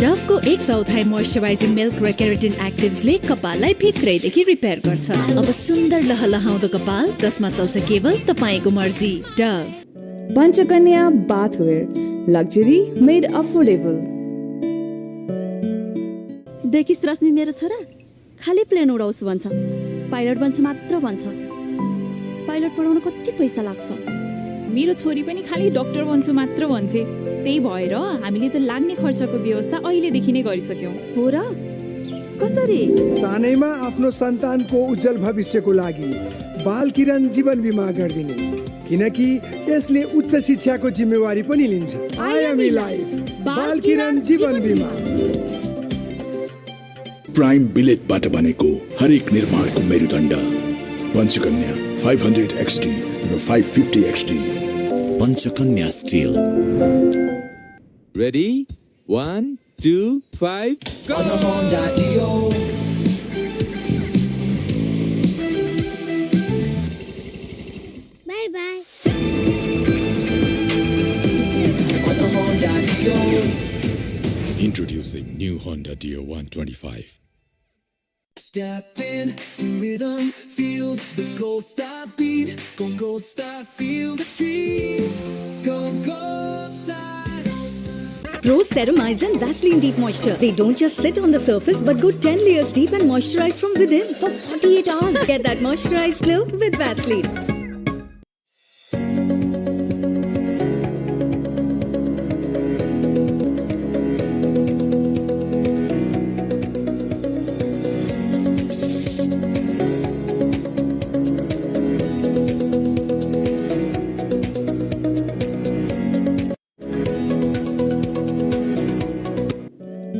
Dove को 1/4 मोइस्चराइजिङ मिल्क र केराटिन एक्टिभ्सले कपाललाई भित्रैदेखि रिपेयर गर्छ अब सुन्दर लहलहाउँदो कपाल जसमा चल्छ केवल तपाईको मर्जी dove Panchakanya bathwear, luxury made affordable. देखिस् रश्मि मेरो छोरा खाली प्लेन उडाउँछु भन्छ पाइलट बन्छु मात्र भन्छ पाइलट पढाउन कति पैसा लाग्छ मेरो छोरी पनि खाली डाक्टर बन्छु मात्र भन्छे त्यही भएर हामीले त लाग्ने खर्चको व्यवस्था अहिलेदेखि नै गरिसक्यौं हो र कसरी सानैमा आफ्नो सन्तानको उज्जवल भविष्यको लागि बाल किरण जीवन बीमा गर्दिने किनकि यसले उच्च शिक्षाको जिम्मेवारी पनि लिन्छ। आयामी लाइफ बाल किरण जीवन बिमा। प्राइम बिलेटबाट बनेको हरेक निर्माणको मेरुदण्ड Panchakanya 500 XT raw 550 XT Panchakanya still. Ready? 1, 2, 5, go! On a Honda Dio. Bye bye. On a Honda Dio. Introducing new Honda Dio 125. Step in to rhythm, feel the gold star beat. Go gold star, feel the street. Go gold star. Pro Ceramides and Vaseline Deep Moisture. They don't just sit on the surface but go 10 layers deep and moisturize from within for 48 hours. Get that moisturized glow with Vaseline.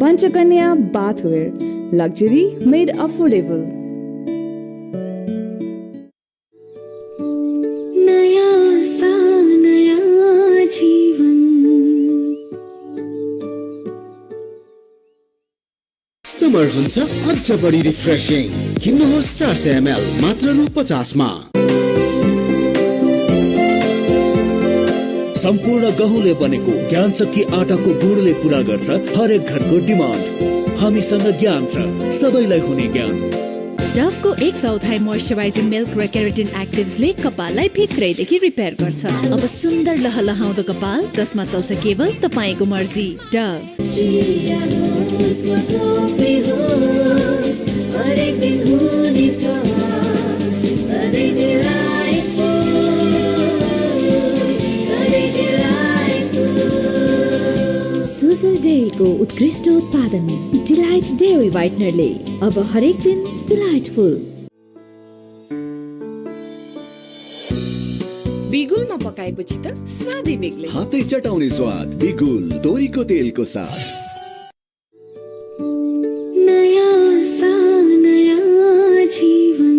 Panchakanya bathwear, luxury made affordable. नया सा नया जीवन। Summer हुन्छ अझ बढी refreshing. किन्नुहोस् 400 ml मात्र रु 50 मा। सम्पूर्ण गहुँले बनेको ज्ञान चक्की आटाको गुणले पूरा गर्छ हरेक घरको डिमान्ड। हामीसँग ज्ञान छ, सबैलाई हुने ज्ञान। डभको 1/4 मोइस्चराइजिङ मिल्क र केराटिन एक्टिभ्सले कपाललाई भित्रैदेखि रिपेयर गर्छ। अब सुन्दर लहलहाउँदो कपाल जसमा चल्छ केवल तपाईको मर्जी। डभ हरेक दिन हुनेछ सधैँ delightful, सधैँ delightful। सुजल डेयरीको उत्कृष्ट उत्पादन डिलाइट डेयरी व्हाइटनरले अब हरेक दिन डिलाइटफुल। बिगुलमा पकाएपछि त स्वादै बेग्लै। हातै चटाउने स्वाद बिगुल तोरीको तेलको साथ। नया सा नया जीवन।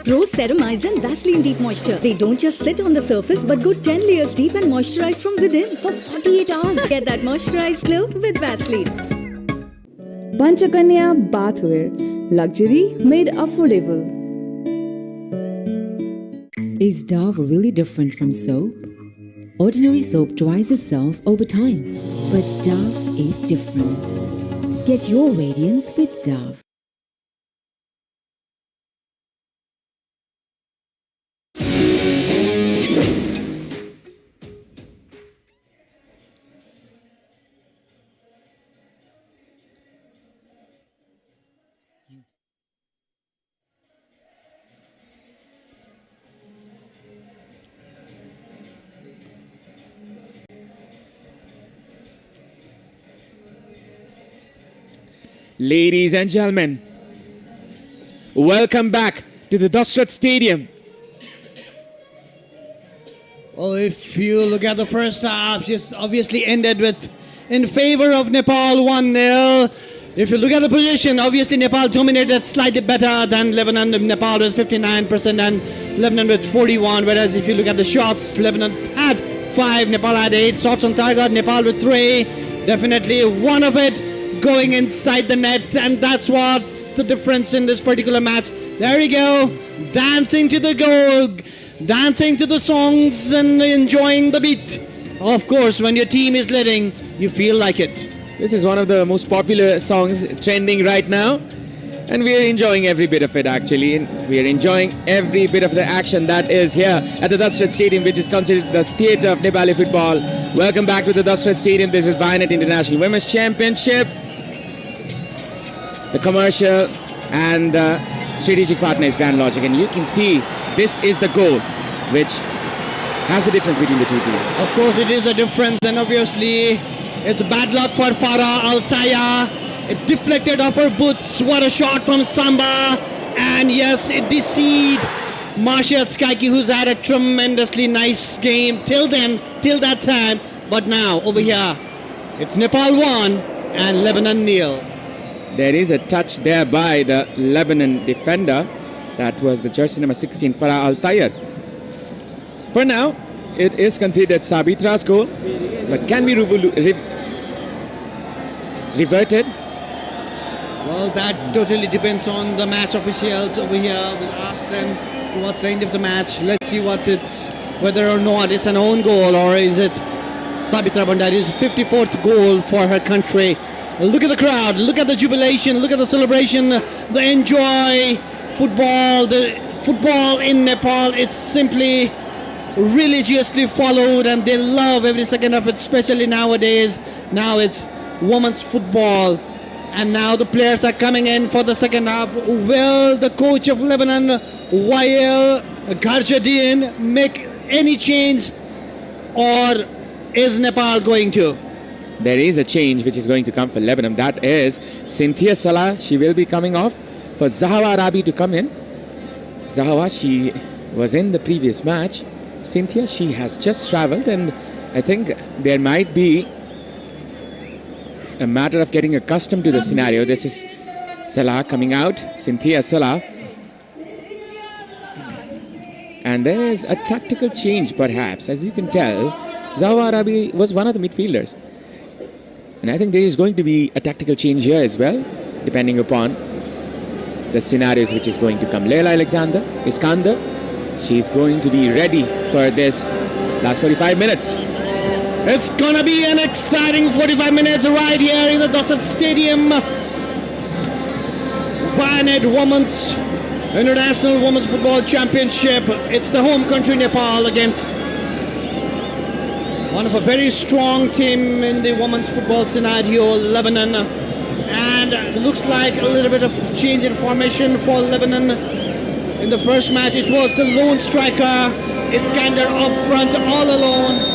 Pro Ceramides and Vaseline Deep Moisture. They don't just sit on the surface but go 10 layers deep and moisturize from within for 48 hours. Get that moisturized glow with Vaseline. Panchakanya bathwear, luxury made affordable. Is Dove really different from soap? Ordinary soap dries itself over time, but Dove is different. Get your radiance with Dove. Ladies and gentlemen, welcome back to the Dasrat Stadium. Well, if you look at the first half, just obviously ended with in favor of Nepal 1-0. If you look at the position, obviously Nepal dominated slightly better than Lebanon. Nepal with 59% and Lebanon with 41%. Whereas if you look at the shots, Lebanon had 5, Nepal had 8 shots on target. Nepal with 3. Definitely one of it going inside the net, and that's what's the difference in this particular match. There we go, dancing to the goal, dancing to the songs and enjoying the beat. Of course, when your team is leading, you feel like it. This is one of the most popular songs trending right now, and we are enjoying every bit of it actually. We are enjoying every bit of the action that is here at the Dasrat Stadium, which is considered the theatre of Nepali football. Welcome back to the Dasrat Stadium. This is Vianet International Women's Championship. The commercial and the strategic partner is Brand Logic, and you can see this is the goal which has the difference between the two teams. Of course it is a difference, and obviously it's bad luck for Farah Altaya. It deflected off her boots. What a shot from Samba. And yes, it deceived Marshall Skaiki, who's had a tremendously nice game till that time. But now, over here, it's Nepal 1 and Lebanon 0. There is a touch there by the Lebanon defender. That was the jersey number 16, Farah Al-Tayyar. For now, it is considered Sabitra's goal, but can be reverted. Well, that totally depends on the match officials over here. We'll ask them towards the end of the match. Let's see whether or not it's an own goal or is it Sabitra Bandari's 54th goal for her country. Look at the crowd, look at the jubilation, look at the celebration, the enjoy football, the football in Nepal. It's simply religiously followed and they love every second of it, especially nowadays. Now it's women's football. And now the players are coming in for the second half. Will the coach of Lebanon, Wael Garjadien, make any change, or is Nepal going to? There is a change which is going to come for Lebanon. That is Cynthia Salah. She will be coming off for Zahawa Arabi to come in. Zahawa, she was in the previous match. Cynthia, she has just travelled, and I think there might be a matter of getting accustomed to the scenario. This is Salah coming out, Cynthia Salah. And there is a tactical change perhaps. As you can tell, Zahawa Arabi was one of the midfielders. And I think there is going to be a tactical change here as well, depending upon the scenarios which is going to come. Leila Alexander, Iskander, she's going to be ready for this last 45 minutes. It's gonna be an exciting 45 minutes right here in the Dasat Stadium. Vianet Women's International Women's Football Championship. It's the home country Nepal against one of a very strong team in the women's football scenario, Lebanon. And looks like a little bit of change in formation for Lebanon. In the first match, it was the lone striker, Iskander, up front all alone.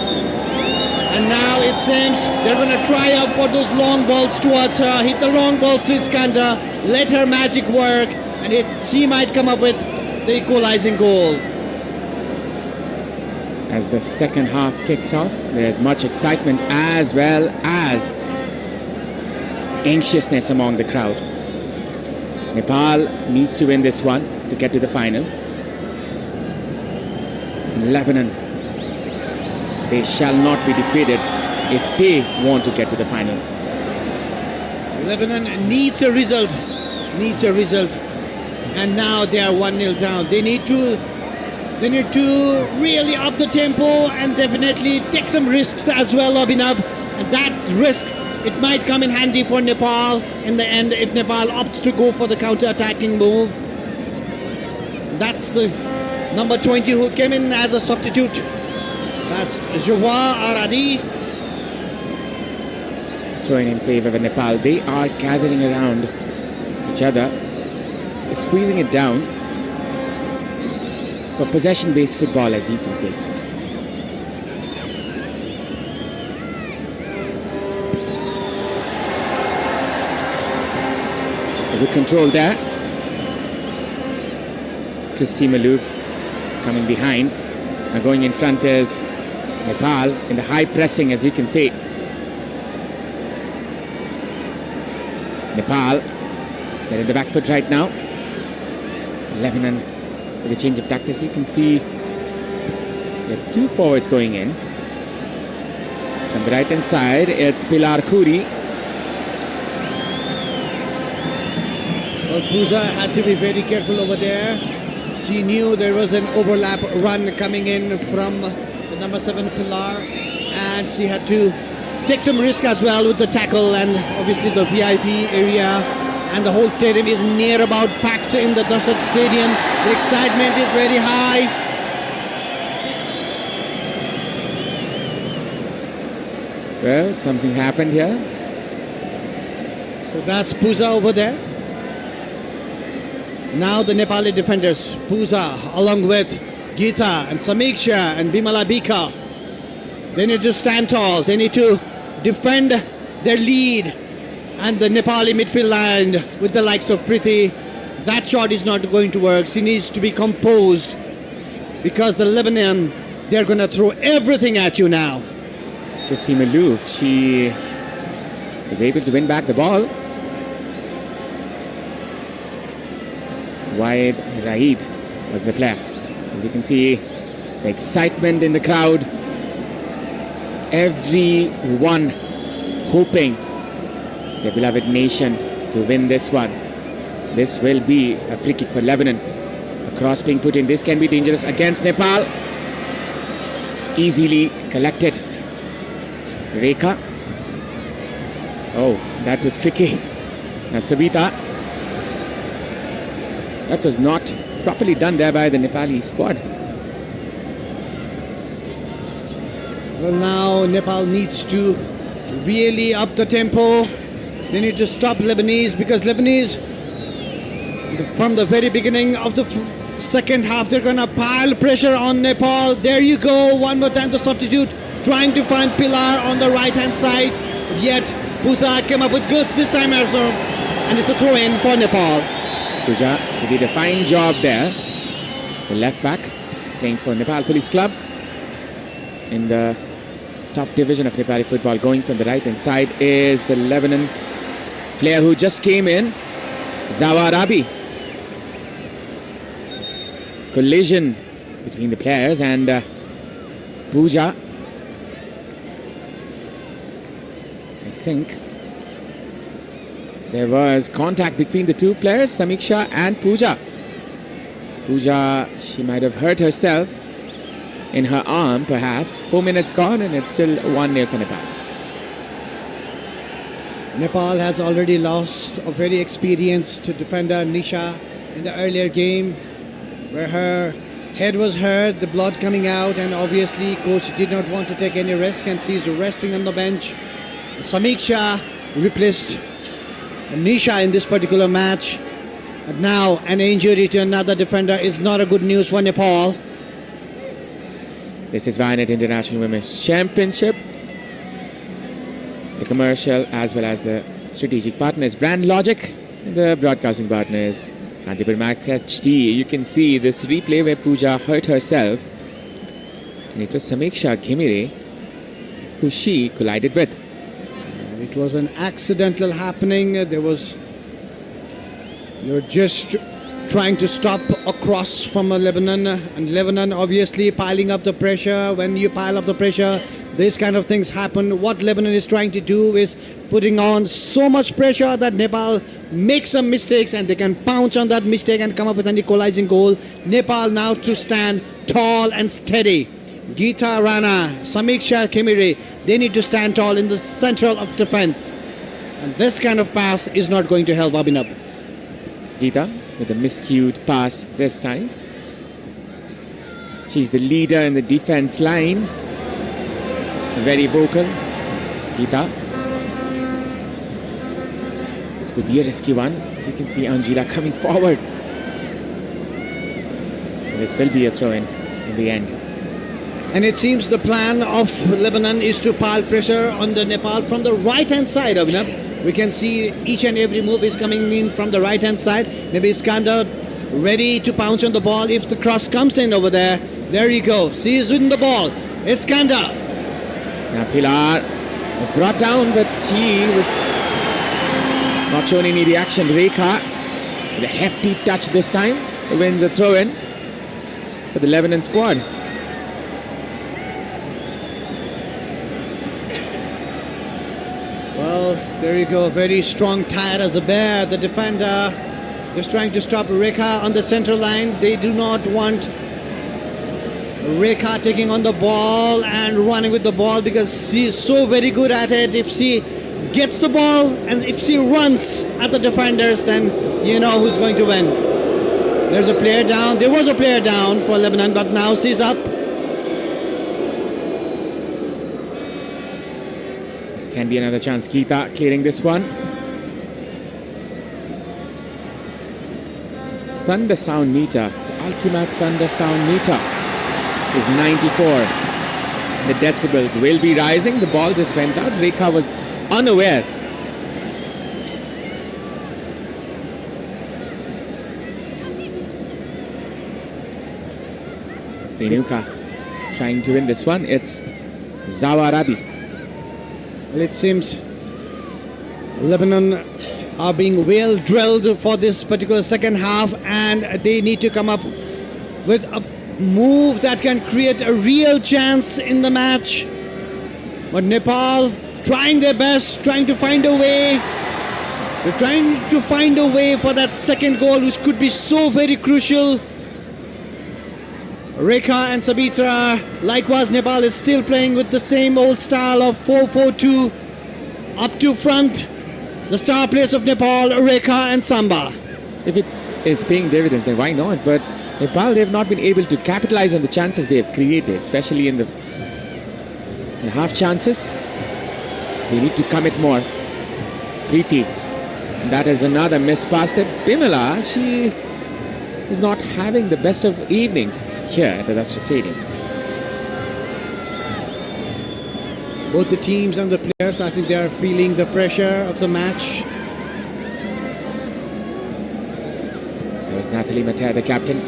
And now it seems they're going to try out for those long balls towards her. Hit the long ball to Iskander. Let her magic work. And she might come up with the equalizing goal. As the second half kicks off, there's much excitement as well as anxiousness among the crowd. Nepal needs to win this one to get to the final. In Lebanon, they shall not be defeated if they want to get to the final. Lebanon needs a result. And now they are 1-0 down. They need to really up the tempo and definitely take some risks as well, Abhinav. And that risk, it might come in handy for Nepal in the end if Nepal opts to go for the counter-attacking move. That's the number 20 who came in as a substitute. That's Jawa Aradi. Throwing in favor of Nepal. They are gathering around each other, squeezing it down for possession-based football, as you can see. A good control there. Christy Malouf coming behind. Now going in front is Nepal in the high pressing, as you can see. Nepal, they're in the back foot right now. Lebanon with a change of tactics. You can see there are two forwards going in. From the right hand side, it's Pilar Khoury. Well, Pooja had to be very careful over there. She knew there was an overlap run coming in from the number 7 Pilar, and she had to take some risk as well with the tackle, and obviously the VIP area and the whole stadium is near about packed in the Dasat Stadium. The excitement is very high. Well, something happened here. So that's Pooja over there. Now the Nepali defenders, Pooja along with Geeta and Samiksha and Bimala Bika. They need to stand tall. They need to defend their lead. And the Nepali midfield line with the likes of Priti That shot is not going to work. She needs to be composed because the Lebanon, they're going to throw everything at you now. Chrissy Malouf, she was able to win back the ball. Waid Raid was the player. As you can see, the excitement in the crowd. Everyone hoping their beloved nation to win this one. This will be a free kick for Lebanon. A cross being put in. This can be dangerous against Nepal. Easily collected. Rekha. Oh, that was tricky. Now Sabita. That was not properly done there by the Nepali squad. Well, now Nepal needs to really up the tempo. They need to stop Lebanese because Lebanese, from the very beginning of the second half, they're going to pile pressure on Nepal. There you go. One more time the substitute trying to find Pilar on the right hand side. Yet Puja came up with goods this time also. And it's a throw in for Nepal. Puja, she did a fine job there. The left back playing for Nepal Police Club in the top division of Nepali football. Going from the right hand side is the Lebanon player who just came in, Zawarabi. Collision between the players and Puja. I think there was contact between the two players, Samiksha and Puja. Puja, she might have hurt herself in her arm, perhaps. 4 minutes gone and it's still 1-0 for Nepal. Nepal has already lost a very experienced defender, Nisha, in the earlier game, where her head was hurt, the blood coming out, and obviously coach did not want to take any risk and she's resting on the bench. Samiksha replaced Nisha in this particular match. But now an injury to another defender is not a good news for Nepal. This is Vianet International Women's Championship. The commercial as well as the strategic partners Brand Logic. The broadcasting partners Kantipur Max HD. You can see this replay where Puja hurt herself. And it was Samiksha Ghimire who she collided with. It was an accidental happening. You're just trying to stop a cross from Lebanon, and Lebanon obviously piling up the pressure. When you pile up the pressure, these kind of things happen. What Lebanon is trying to do is putting on so much pressure that Nepal makes some mistakes and they can pounce on that mistake and come up with an equalizing goal. Nepal now to stand tall and steady. Geeta Rana, Samiksha Khemiri, they need to stand tall in the central of defense. And this kind of pass is not going to help Abhinav. Geeta with a miscued pass this time. She's the leader in the defense line. Very vocal. Geeta. This could be a risky one. As you can see, Anjila coming forward. And this will be a throw in the end. And it seems the plan of Lebanon is to pile pressure on the Nepal from the right-hand side, Abhinav. We can see each and every move is coming in from the right-hand side. Maybe Iskander ready to pounce on the ball if the cross comes in over there. There you go. She is winning the ball. Iskander. Now Pilar was brought down, but she was not shown any reaction. Rekha with a hefty touch this time. Wins a throw-in for the Lebanon squad. Well, there you go. Very strong, tired as a bear. The defender just trying to stop Rekha on the center line. They do not want Rekha taking on the ball and running with the ball because she is so very good at it. If she gets the ball and if she runs at the defenders, then you know who's going to win. There's a player down. There was a player down for Lebanon, but now she's up. This can be another chance. Geeta clearing this one. Thunder sound meter, the ultimate thunder sound meter is 94. The decibels will be rising. The ball just went out. Rekha was unaware. Renuka trying to win this one. It's Zawarabi. Well, it seems Lebanon are being well drilled for this particular second half, and they need to come up with a move that can create a real chance in the match. But Nepal trying their best, trying to find a way. They're trying to find a way for that second goal, which could be so very crucial. Rekha and Sabitra, likewise, Nepal is still playing with the same old style of 4-4-2. Up to front, the star players of Nepal, Rekha and Samba. If it is paying dividends, then why not? But Nepal, they have not been able to capitalize on the chances they have created, especially in the half chances. They need to commit more. Preeti, that is another miss pass there. Bimala, she is not having the best of evenings here at the Rashtra Stadium. Both the teams and the players, I think they are feeling the pressure of the match. There's Nathalie Mater, the captain,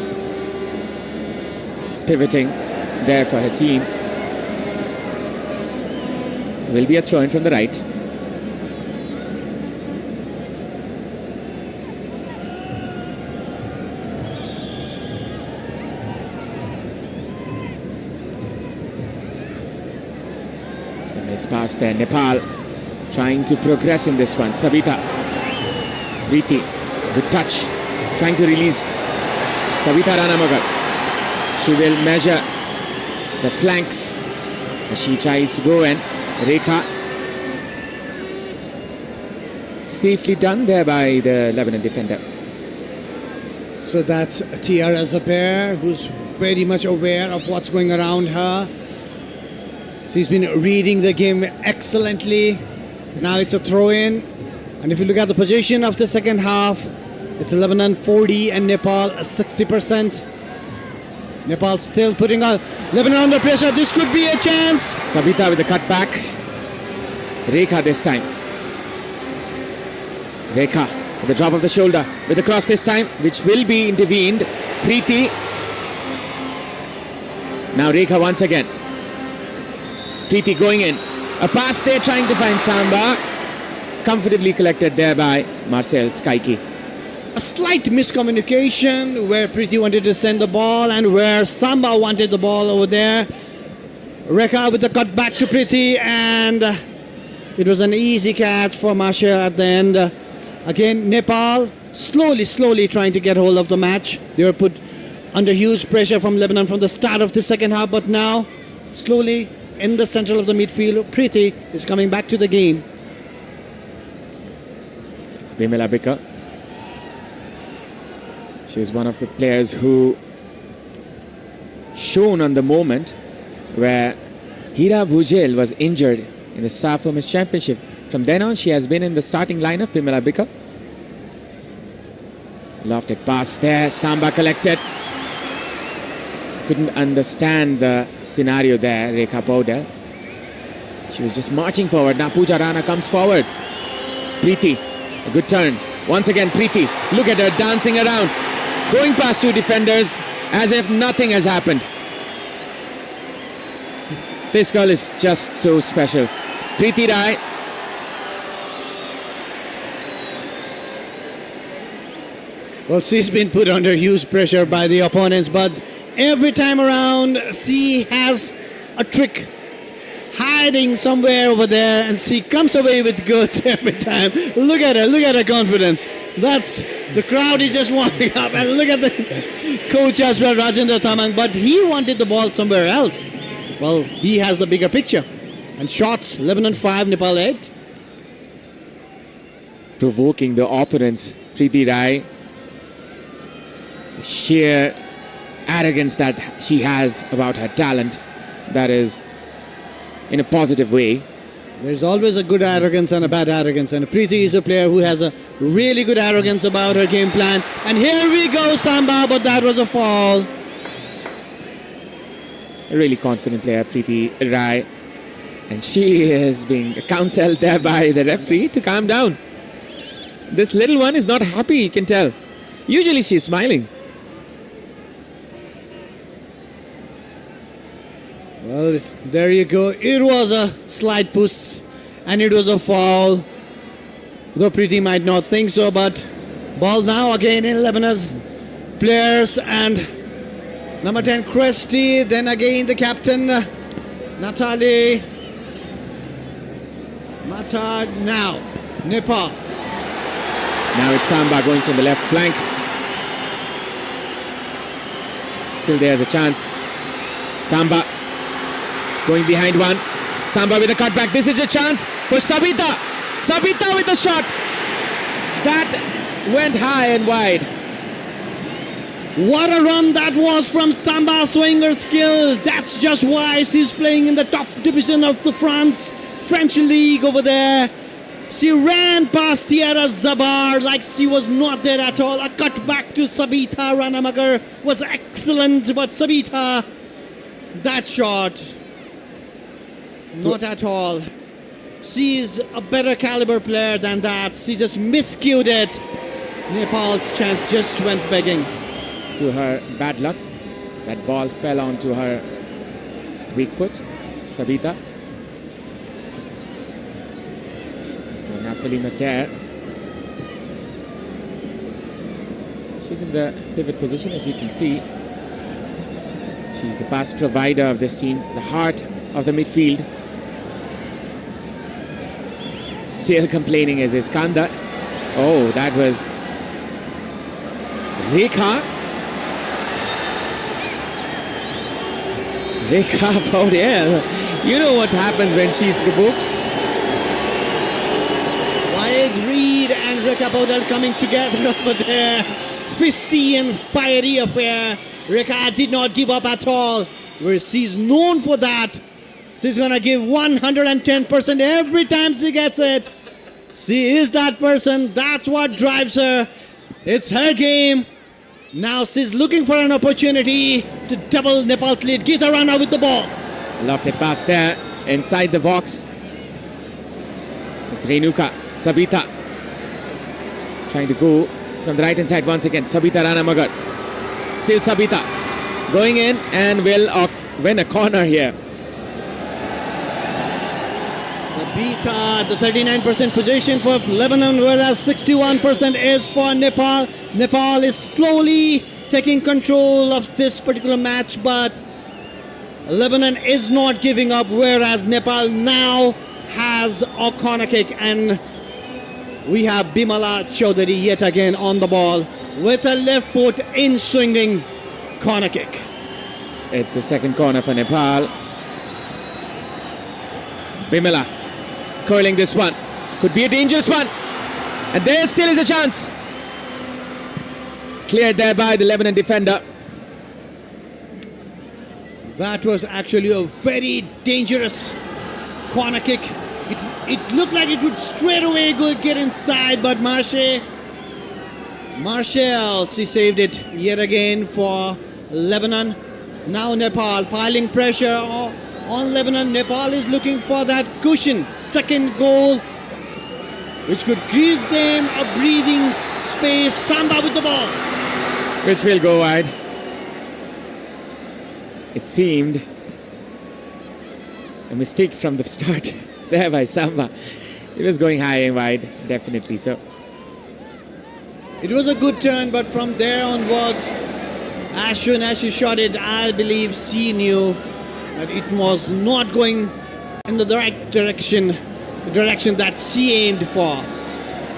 pivoting there for her team. Will be a throw-in from the right. Nice pass there. Nepal trying to progress in this one. Sabita. Preeti. Good touch. Trying to release Sabita Ranamagar. She will measure the flanks as she tries to go in. Rekha. Safely done there by the Lebanon defender. So that's Tiara Zaber, who's very much aware of what's going around her. She's been reading the game excellently. Now it's a throw-in. And if you look at the position of the second half, it's Lebanon 40 and Nepal 60%. Nepal still putting Lebanon under pressure. This could be a chance. Sabita with the cut back. Rekha this time. Rekha with the drop of the shoulder. With the cross this time, which will be intervened. Preeti. Now Rekha once again. Preeti going in. A pass there trying to find Samba. Comfortably collected there by Marcel Skaiki. A slight miscommunication where Preeti wanted to send the ball and where Samba wanted the ball over there. Rekha with the cut back to Preeti, and it was an easy catch for Masha at the end. Again, Nepal slowly trying to get hold of the match. They were put under huge pressure from Lebanon from the start of the second half, but now slowly in the center of the midfield, Preeti is coming back to the game. It's Bimala Bika. She is one of the players who shone on the moment where Hira Bhujel was injured in the SAF Women's Championship. From then on, she has been in the starting lineup, Bimala Bika. Lofted pass there, Samba collects it. Couldn't understand the scenario there, Rekha Paudel. She was just marching forward. Now Pooja Rana comes forward. Preeti, a good turn. Once again, Preeti, look at her dancing around. Going past two defenders as if nothing has happened. This girl is just so special. Preeti Rai. Well, she's been put under huge pressure by the opponents, but every time around she has a trick hiding somewhere over there, and she comes away with goods every time. Look at her confidence. The crowd is just warming up, and look at the coach as well, Rajendra Tamang, but he wanted the ball somewhere else. Well, he has the bigger picture. And shots, Lebanon 5, Nepal 8. Provoking the opponents, Preeti Rai. Sheer arrogance that she has about her talent, that is in a positive way. There's always a good arrogance and a bad arrogance, and Preeti is a player who has a really good arrogance about her game plan. And here we go, Samba, but that was a fall. A really confident player, Preeti Rai, and she is being counseled there by the referee to calm down. This little one is not happy, you can tell. Usually she's smiling. Well, there you go. It was a slight push and it was a foul. Though Preeti might not think so, but ball now again in Lebanon's players, and number 10 Christy, then again the captain Natalie Mata. Now Nepal. Now it's Samba going from the left flank. Still there's a chance. Samba going behind one. Samba with a cutback. This is a chance for Sabita. Sabita with the shot. That went high and wide. What a run that was from Samba, showing her skill. That's just why she's playing in the top division of the French league over there. She ran past Tiara Zabar like she was not there at all. A cut back to Sabita Ranamagar was excellent, but Sabita, that shot, not at all. She is a better caliber player than that. She just miscued it. Nepal's chance just went begging. To her bad luck, that ball fell onto her weak foot. Sabita. Nathalie Mater. She's in the pivot position, as you can see. She's the pass provider of this team, the heart of the midfield. Still complaining is Iskandar. Oh, that was Rekha. Rekha Paudel. You know what happens when she's provoked. Wyatt Reed and Rekha Paudel coming together over there. Fisty and fiery affair. Rekha did not give up at all. Where she's known for that. She's going to give 110% every time she gets it. She is that person. That's what drives her. It's her game. Now she's looking for an opportunity to double Nepal's lead. Geeta Rana with the ball. Lofted pass there inside the box. It's Renuka. Sabita trying to go from the right hand side once again. Sabita Ranamagar. Still Sabita going in and will win a corner here. Sabita, the 39% position for Lebanon, whereas 61% is for Nepal. Nepal is slowly taking control of this particular match, but Lebanon is not giving up, whereas Nepal now has a corner kick, and we have Bimala Chaudhary yet again on the ball with a left foot in swinging corner kick. It's the second corner for Nepal. Bimala curling this one. Could be a dangerous one. And there still is a chance. Cleared there by the Lebanon defender. That was actually a very dangerous corner kick. It looked like it would straight away get inside, but Marshall, she saved it yet again for Lebanon. Now Nepal piling pressure on Lebanon. Nepal is looking for that cushion, second goal, which could give them a breathing space. Samba with the ball, which will go wide. It seemed a mistake from the start there by Samba. It was going high and wide, definitely so. It was a good turn, but from there onwards, as soon as she shot it, I believe she knew that it was not going in the right direction, the direction that she aimed for.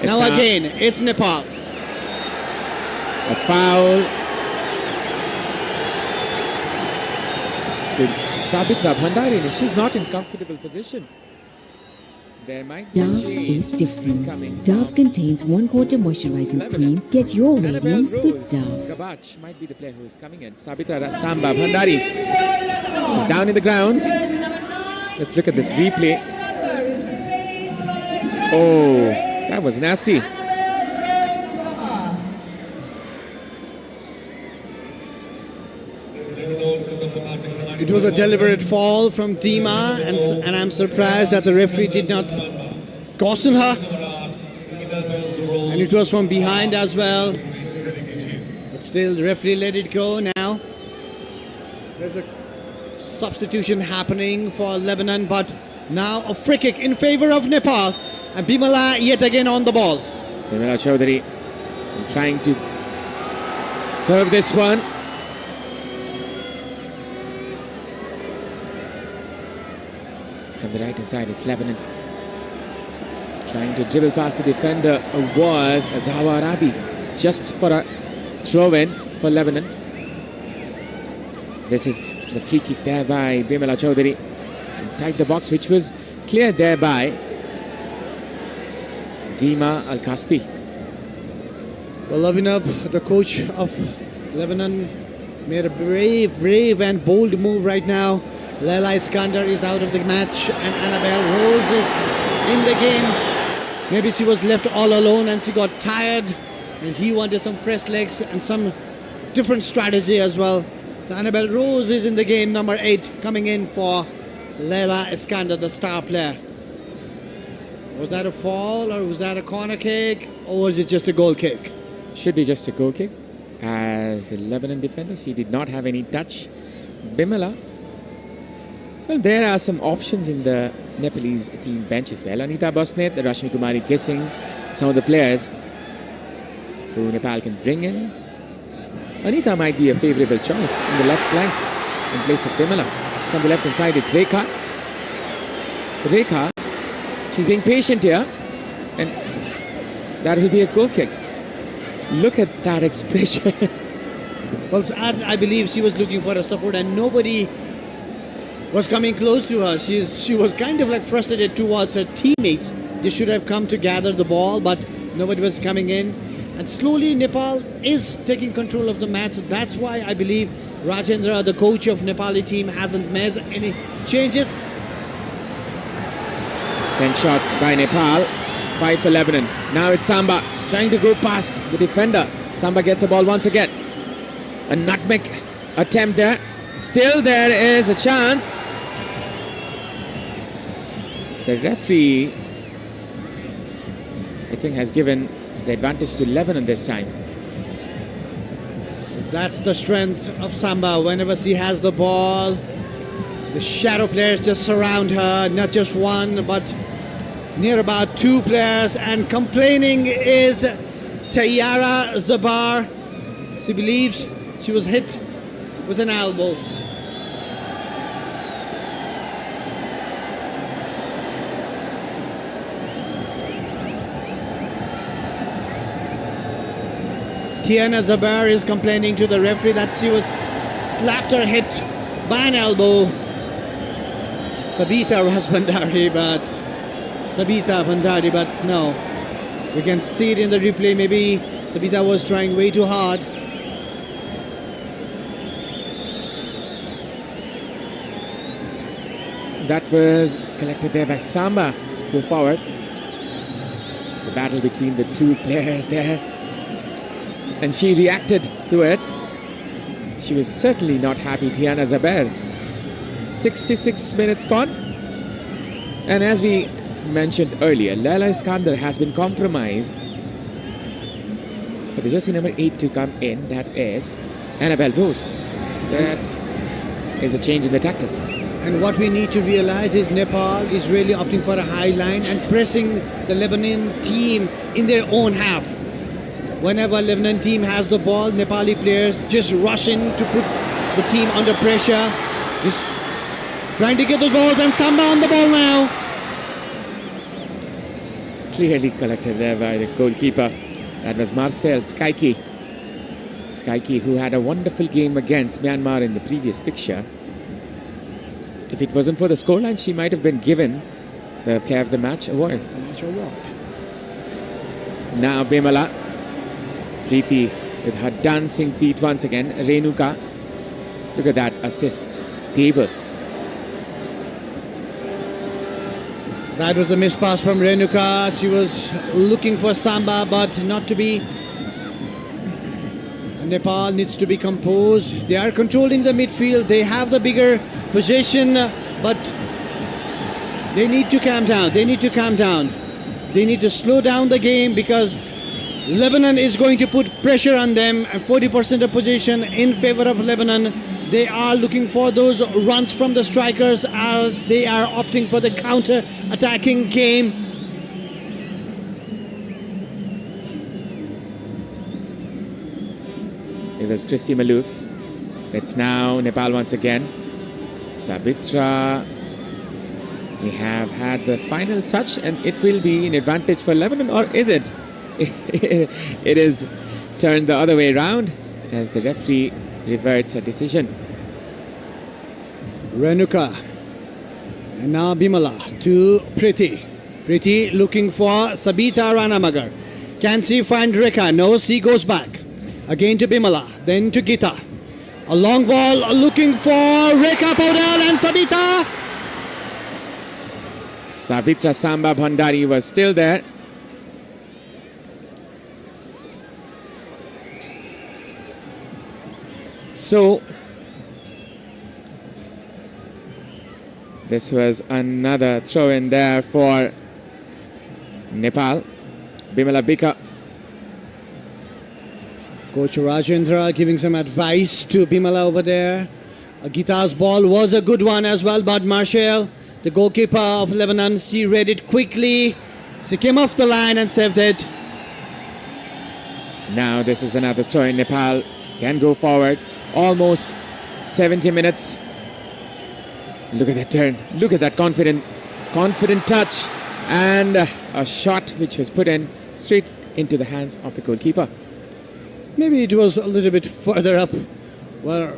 Now again, it's Nepal. A foul to Sabita Bhandari. She's not in comfortable position. There might be Dove is different. Dove contains 1/4 moisturizing cream. Get your radiance with Dove. Gabach might be the player who is coming in. Sabita Samba Bhandari. She's down in the ground. Let's look at this replay. Oh, that was nasty. It was a deliberate fall from Dima, and I'm surprised that the referee did not caution her. And it was from behind as well. But still, the referee let it go now. There's a substitution happening for Lebanon, but now a free kick in favor of Nepal, and Bimala yet again on the ball. Bimala Chaudhary trying to curve this one. From the right hand side, it's Lebanon. Trying to dribble past the defender was Zawa Arabi, just for a throw-in for Lebanon. This is the free kick there by Bimala Chaudhary inside the box, which was cleared there by Dima Al-Kasti. Well, Abhinav, the coach of Lebanon, made a brave and bold move right now. Laila Iskander is out of the match and Annabelle Rose is in the game. Maybe she was left all alone and she got tired and he wanted some fresh legs and some different strategy as well. So Annabelle Rose is in the game, number 8, coming in for Laila Iskander, the star player. Was that a fall or was that a corner kick or was it just a goal kick? Should be just a goal kick, as the Lebanon defender, she did not have any touch. Bimala, well, there are some options in the Nepalese team bench as well. Anita Bosnet, Rashmi Kumari guessing some of the players who Nepal can bring in. Anita might be a favourable choice in the left flank in place of Bimala. From the left hand side, it's Rekha. Rekha, she's being patient here, and that will be a goal kick. Look at that expression. Well, I believe she was looking for a support and nobody was coming close to her. She was kind of like frustrated towards her teammates. They should have come to gather the ball, but nobody was coming in. And slowly Nepal is taking control of the match. That's why I believe Rajendra, the coach of Nepali team, hasn't made any changes. 10 shots by Nepal, 5 for Lebanon. Now it's Samba trying to go past the defender. Samba gets the ball once again. A nutmeg attempt there. Still there is a chance. The referee, I think, has given the advantage to Lebanon this time. So that's the strength of Samba. Whenever she has the ball, the shadow players just surround her. Not just one, but near about 2 players. And complaining is Tayara Zabar. She believes she was hit with an elbow. Tiana Zabar is complaining to the referee that she was slapped or hit by an elbow. Sabita Bandari, but no. We can see it in the replay. Maybe Sabita was trying way too hard. That was collected there by Samba to go forward. The battle between the 2 players there. And she reacted to it. She was certainly not happy, Tiana Zaber. 66 minutes gone. And as we mentioned earlier, Laila Iskander has been compromised for the jersey number 8 to come in. That is Annabelle Rose. That is a change in the tactics. And what we need to realize is Nepal is really opting for a high line and pressing the Lebanon team in their own half. Whenever Lebanon team has the ball, Nepali players just rush in to put the team under pressure. Just trying to get the balls, and Samba on the ball now. Clearly collected there by the goalkeeper. That was Marcel Skaiki. Skaiki, who had a wonderful game against Myanmar in the previous fixture. If it wasn't for the scoreline, she might have been given the Player of the Match award. Now Bimala. Preeti with her dancing feet once again. Renuka. Look at that assist table. That was a miss pass from Renuka. She was looking for Samba, but not to be. Nepal needs to be composed. They are controlling the midfield. They have the bigger possession, but they need to calm down. They need to calm down. They need to slow down the game because Lebanon is going to put pressure on them, and 40% of possession in favor of Lebanon. They are looking for those runs from the strikers as they are opting for the counter-attacking game. It was Christy Malouf. It's now Nepal once again. Sabitra, we have had the final touch and it will be an advantage for Lebanon, or is it? It is turned the other way around as the referee reverts a decision. Renuka. And now Bimala to Priti. Priti looking for Sabita Ranamagar. Can she find Rekha? No, she goes back. Again to Bimala, then to Gita. A long ball looking for Rekha Paudel and Sabita. Sabitra Samba Bhandari was still there. So, this was another throw in there for Nepal. Bimala Bika. Coach Rajendra giving some advice to Bimala over there. Gita's ball was a good one as well, but Marshall, the goalkeeper of Lebanon, she read it quickly. She came off the line and saved it. Now this is another throw in. Nepal can go forward. Almost 70 minutes. Look at that turn. Look at that confident touch. And a shot which was put in straight into the hands of the goalkeeper. Maybe it was a little bit further up. Well,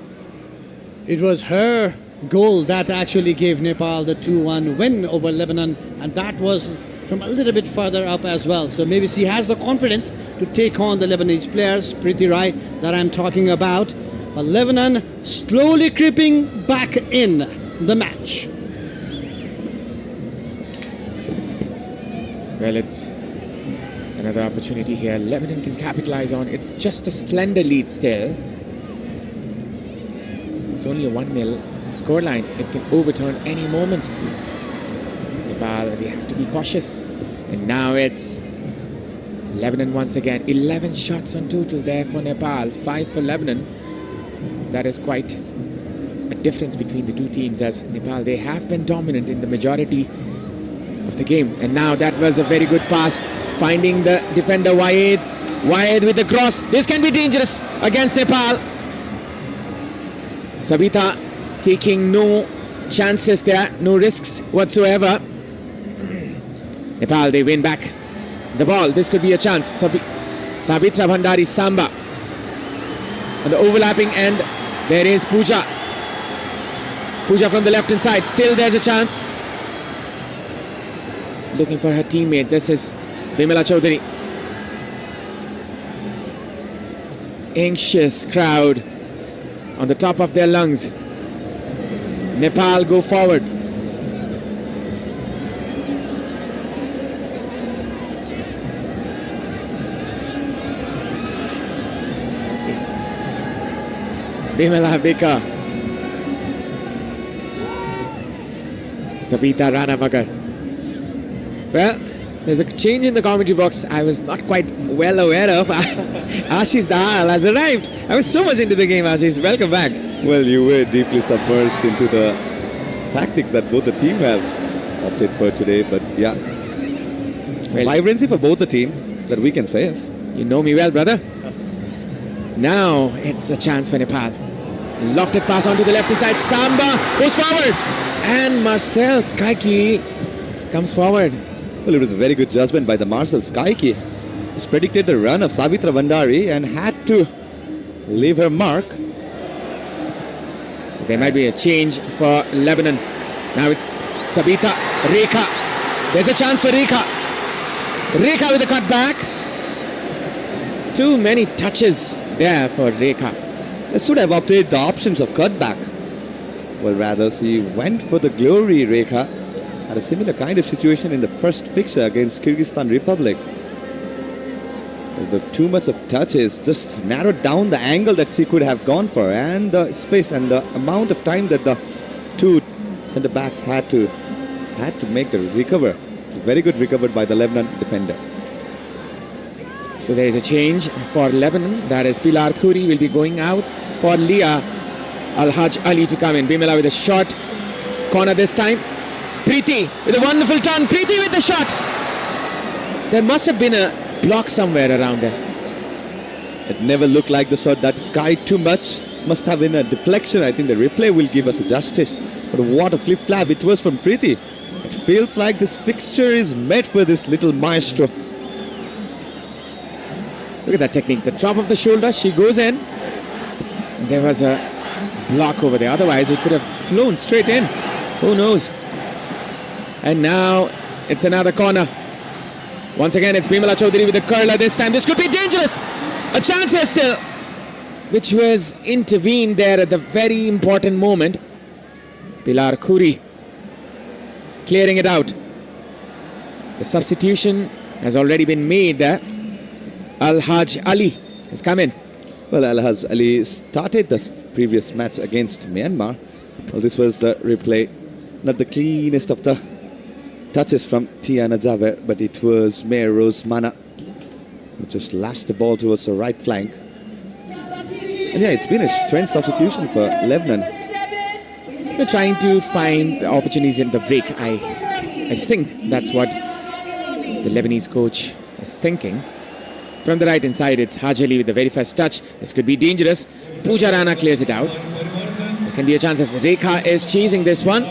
it was her goal that actually gave Nepal the 2-1 win over Lebanon, and that was from a little bit further up as well. So maybe she has the confidence to take on the Lebanese players, Priti Rai, that I'm talking about. But Lebanon slowly creeping back in the match. Well, it's another opportunity here. Lebanon can capitalize on. It's just a slender lead still. It's only a 1-0 scoreline. It can overturn any moment. Nepal, they have to be cautious. And now it's Lebanon once again. 11 shots on total there for Nepal, 5 for Lebanon. That is quite a difference between the two teams, as Nepal, they have been dominant in the majority of the game. And now that was a very good pass, finding the defender Wahed. Wahed with the cross. This can be dangerous against Nepal. Sabita taking no chances there, no risks whatsoever. Nepal, they win back the ball. This could be a chance. Sabitra Bhandari Samba. On the overlapping end, there is Pooja. Pooja from the left-hand side. Still there's a chance. Looking for her teammate. This is Bimala Chaudhary. Anxious crowd on the top of their lungs. Nepal go forward. Bimala Bika. Sabita Ranamagar. Well, there's a change in the commentary box I was not quite well aware of. Ashish Dahal has arrived. I was so much into the game, Ashish. Welcome back. Well, you were deeply submerged into the tactics that both the team have opted for today. But yeah, vibrancy for both the team that we can save. You know me well, brother. Now it's a chance for Nepal. Lofted pass onto the left-hand side. Samba goes forward. And Marcel Skaiki comes forward. Well, it was a very good judgment by the Marcel Skaiki. He's predicted the run of Sabitra Bhandari and had to leave her mark. So there might be a change for Lebanon. Now it's Sabita, Rekha. There's a chance for Rekha. Rekha with a cutback. Too many touches there for Rekha. They should have opted the options of cutback. Well, rather, she went for the glory. Rekha had a similar kind of situation in the first fixture against Kyrgyzstan Republic. The too much of touches just narrowed down the angle that she could have gone for, and the space and the amount of time that the two centre backs had to make the recover. It's very good recovered by the Lebanon defender. So there is a change for Lebanon. That is Pilar Khoury will be going out for Leah Al-Haj Ali to come in. Bimala with a shot. Corner this time. Preeti with a wonderful turn. Preeti with the shot. There must have been a block somewhere around there. It never looked like the shot that skied too much. Must have been a deflection. I think the replay will give us a justice. But what a flip-flap it was from Preeti. It feels like this fixture is made for this little maestro. Look at that technique. The drop of the shoulder. She goes in. And there was a block over there. Otherwise, it could have flown straight in. Who knows? And now it's another corner. Once again, it's Bimala Chaudhary with the curler this time. This could be dangerous. A chance here still, which was intervened there at the very important moment. Pilar Khoury clearing it out. The substitution has already been made there. Al-Haj Ali has come in. Well, Al-Haj Ali started the previous match against Myanmar. Well, this was the replay. Not the cleanest of the touches from Tiana Javer, but it was Mayor Rose Mana who just lashed the ball towards the right flank. And yeah, it's been a strange substitution for Lebanon. We're trying to find the opportunities in the break. I think that's what the Lebanese coach is thinking. From the right hand side, it's Haj Ali with the very first touch. This could be dangerous. Pooja Rana clears it out. This can be a chance as Rekha is chasing this one.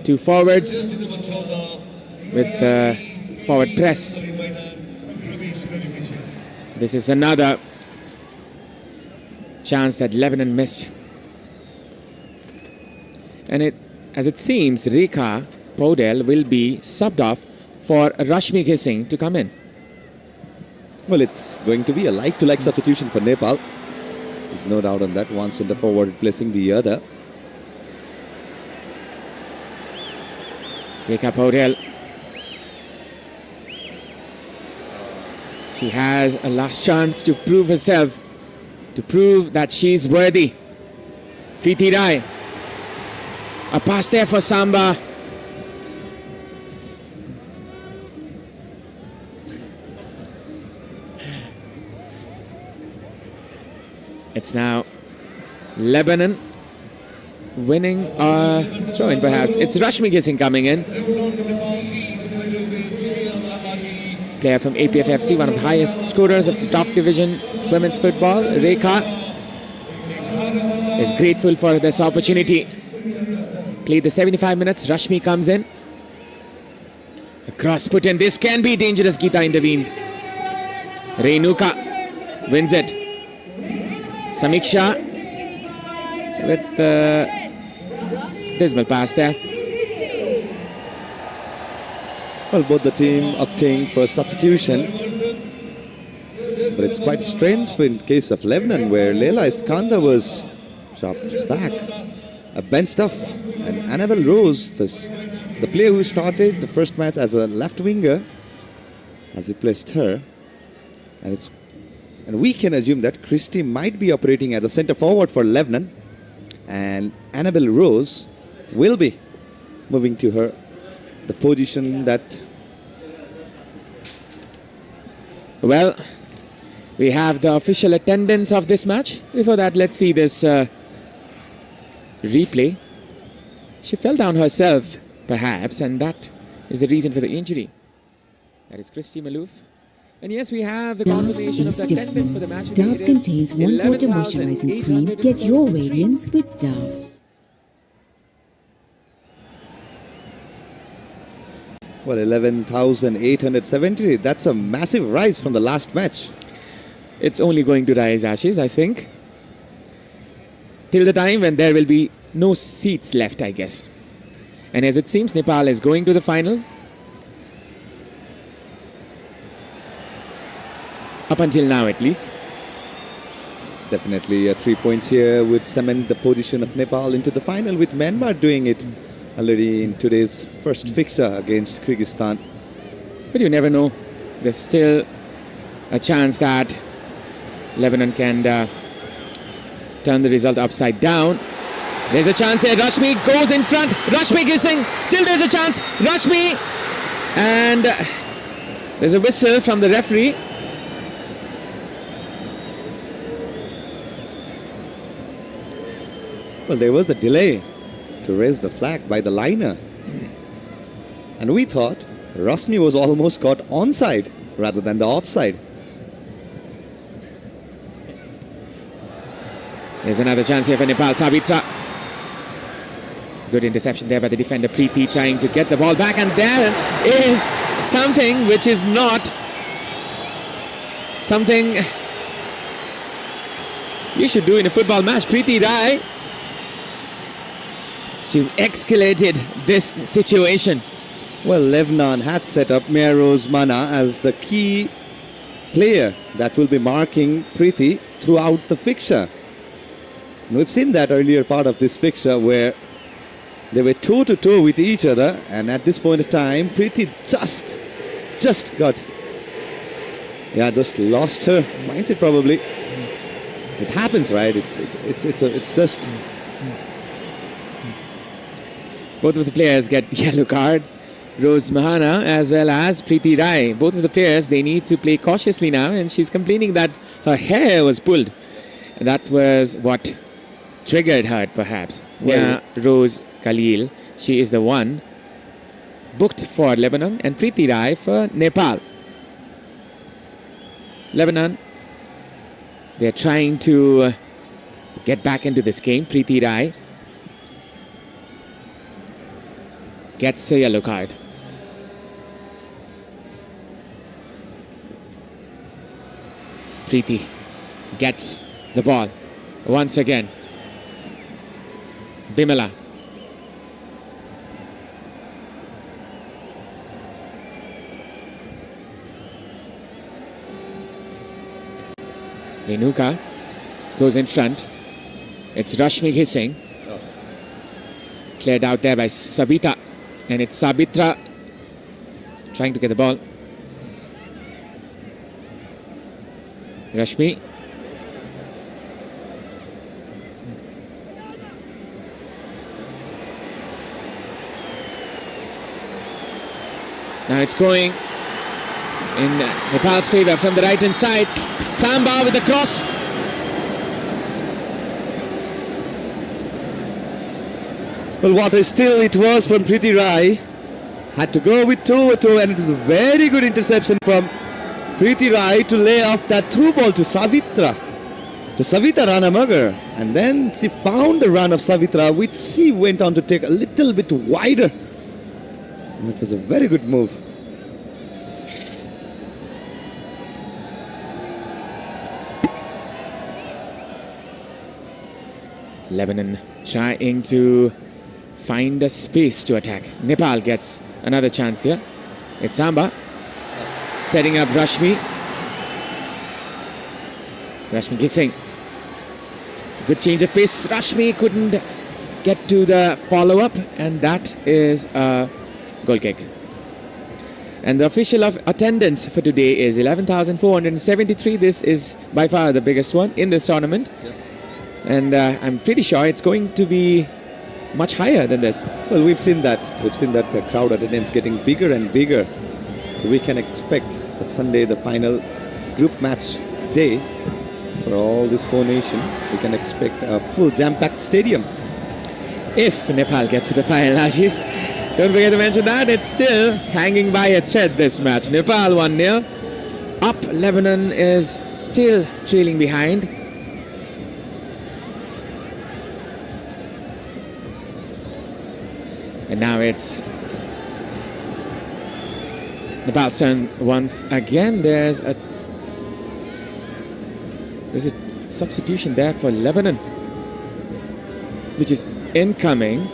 Two forwards with the forward press. This is another chance that Lebanon missed. And as it seems, Rekha Podel will be subbed off for Rashmi Singh to come in. Well, it's going to be a like-to-like substitution for Nepal. There's no doubt on that. One centre forward replacing the other. Rekha Podel. She has a last chance to prove herself, to prove that she's worthy. Preeti Rai. A pass there for Samba. It's now Lebanon winning a throw-in perhaps. It's Rashmi Singh coming in. Player from APFFC, one of the highest scorers of the top division women's football. Rekha is grateful for this opportunity. Played the 75 minutes. Rashmi comes in. A cross put in. This can be dangerous. Geeta intervenes. Renuka wins it. Samiksha with the dismal pass there. Well, both the team opting for substitution. But it's quite strange in case of Lebanon, where Leila Iskandar was dropped back. A benched off. And Annabelle Rose, the player who started the first match as a left winger, has replaced her. And we can assume that Christie might be operating as a centre forward for Lebanon. And Annabelle Rose will be moving to the position that... Well, we have the official attendance of this match. Before that, let's see this replay. She fell down herself, perhaps, and that is the reason for the injury. That is Christy Malouf. And yes, we have the confirmation of the attendance for the match. Dove contains 1/4 moisturizing cream. Get your radiance with Dove. Well, 11,870. That's a massive rise from the last match. It's only going to rise, Ashish, I think. Till the time when there will be no seats left, I guess. And as it seems, Nepal is going to the final. Up until now, at least. Definitely 3 points here would cement the position of Nepal into the final, with Myanmar doing it already in today's first fixture against Kyrgyzstan. But you never know. There's still a chance that Lebanon can turn the result upside down. There's a chance here. Rashmi goes in front. Rashmi Singh. Still there's a chance. Rashmi. And there's a whistle from the referee. Well, there was a delay to raise the flag by the liner. And we thought Rasmi was almost caught onside rather than the offside. There's another chance here for Nepal. Savitra. Good interception there by the defender Preeti, trying to get the ball back, and there is something which is not something you should do in a football match. Preeti Rai, she's escalated this situation. Well, Lebanon had set up Mia Rose Mana as the key player that will be marking Preeti throughout the fixture. And we've seen that earlier part of this fixture where they were toe-to-toe with each other, and at this point of time, Preeti just lost her mindset probably. It happens, right? It's just. Both of the players get yellow card. Rose Mahana as well as Preeti Rai. Both of the players, they need to play cautiously now, and she's complaining that her hair was pulled. And that was what triggered her, perhaps. Well, Rose Khalil, she is the one booked for Lebanon, and Preeti Rai for Nepal. Lebanon, they're trying to get back into this game. Preeti Rai gets a yellow card. Preeti gets the ball once again. Bimala. Renuka goes in front. It's Rashmi Hissing. Cleared out there by Savita. And it's Sabitra trying to get the ball. Rashmi. Now it's going in Nepal's favor from the right hand side. Samba with the cross. Well, what a steal it was from Preeti Rai. Had to go with toe-to-toe, and it is a very good interception from Preeti Rai to lay off that through ball to Savita Ranamagar. And then she found the run of Savitra, which she went on to take a little bit wider. And it was a very good move. Lebanon trying to find a space to attack. Nepal gets another chance here. It's Samba setting up Rashmi. Rashmi kissing. Good change of pace. Rashmi couldn't get to the follow-up, and that is a goal kick. And the official of attendance for today is 11,473. This is by far the biggest one in this tournament. Yeah. And I'm pretty sure it's going to be much higher than this. Well, we've seen that. We've seen that crowd attendance getting bigger and bigger. We can expect the Sunday, the final group match day for all this four nation. We can expect a full jam-packed stadium. If Nepal gets to the final, Ashish, don't forget to mention that it's still hanging by a thread, this match. Nepal 1-0. Up, Lebanon is still trailing behind. And now it's Nepal's turn once again. There's a substitution there for Lebanon, which is incoming.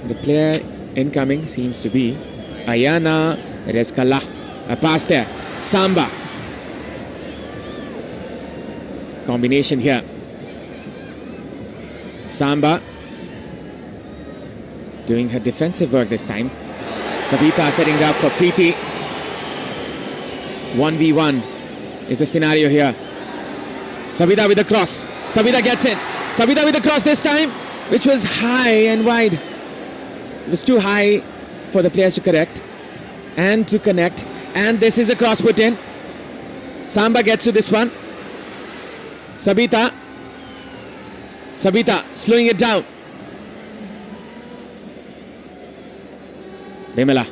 The player incoming seems to be Ayana Rezkala. A pass there. Samba. Combination here. Samba doing her defensive work this time. Savita setting it up for Preeti. 1v1 is the scenario here. Savita with the cross. Savita gets it. Savita with the cross this time, which was high and wide. It was too high for the players to correct and to connect. And this is a cross put in. Samba gets to this one. Savita. Sabita slowing it down. Bimala.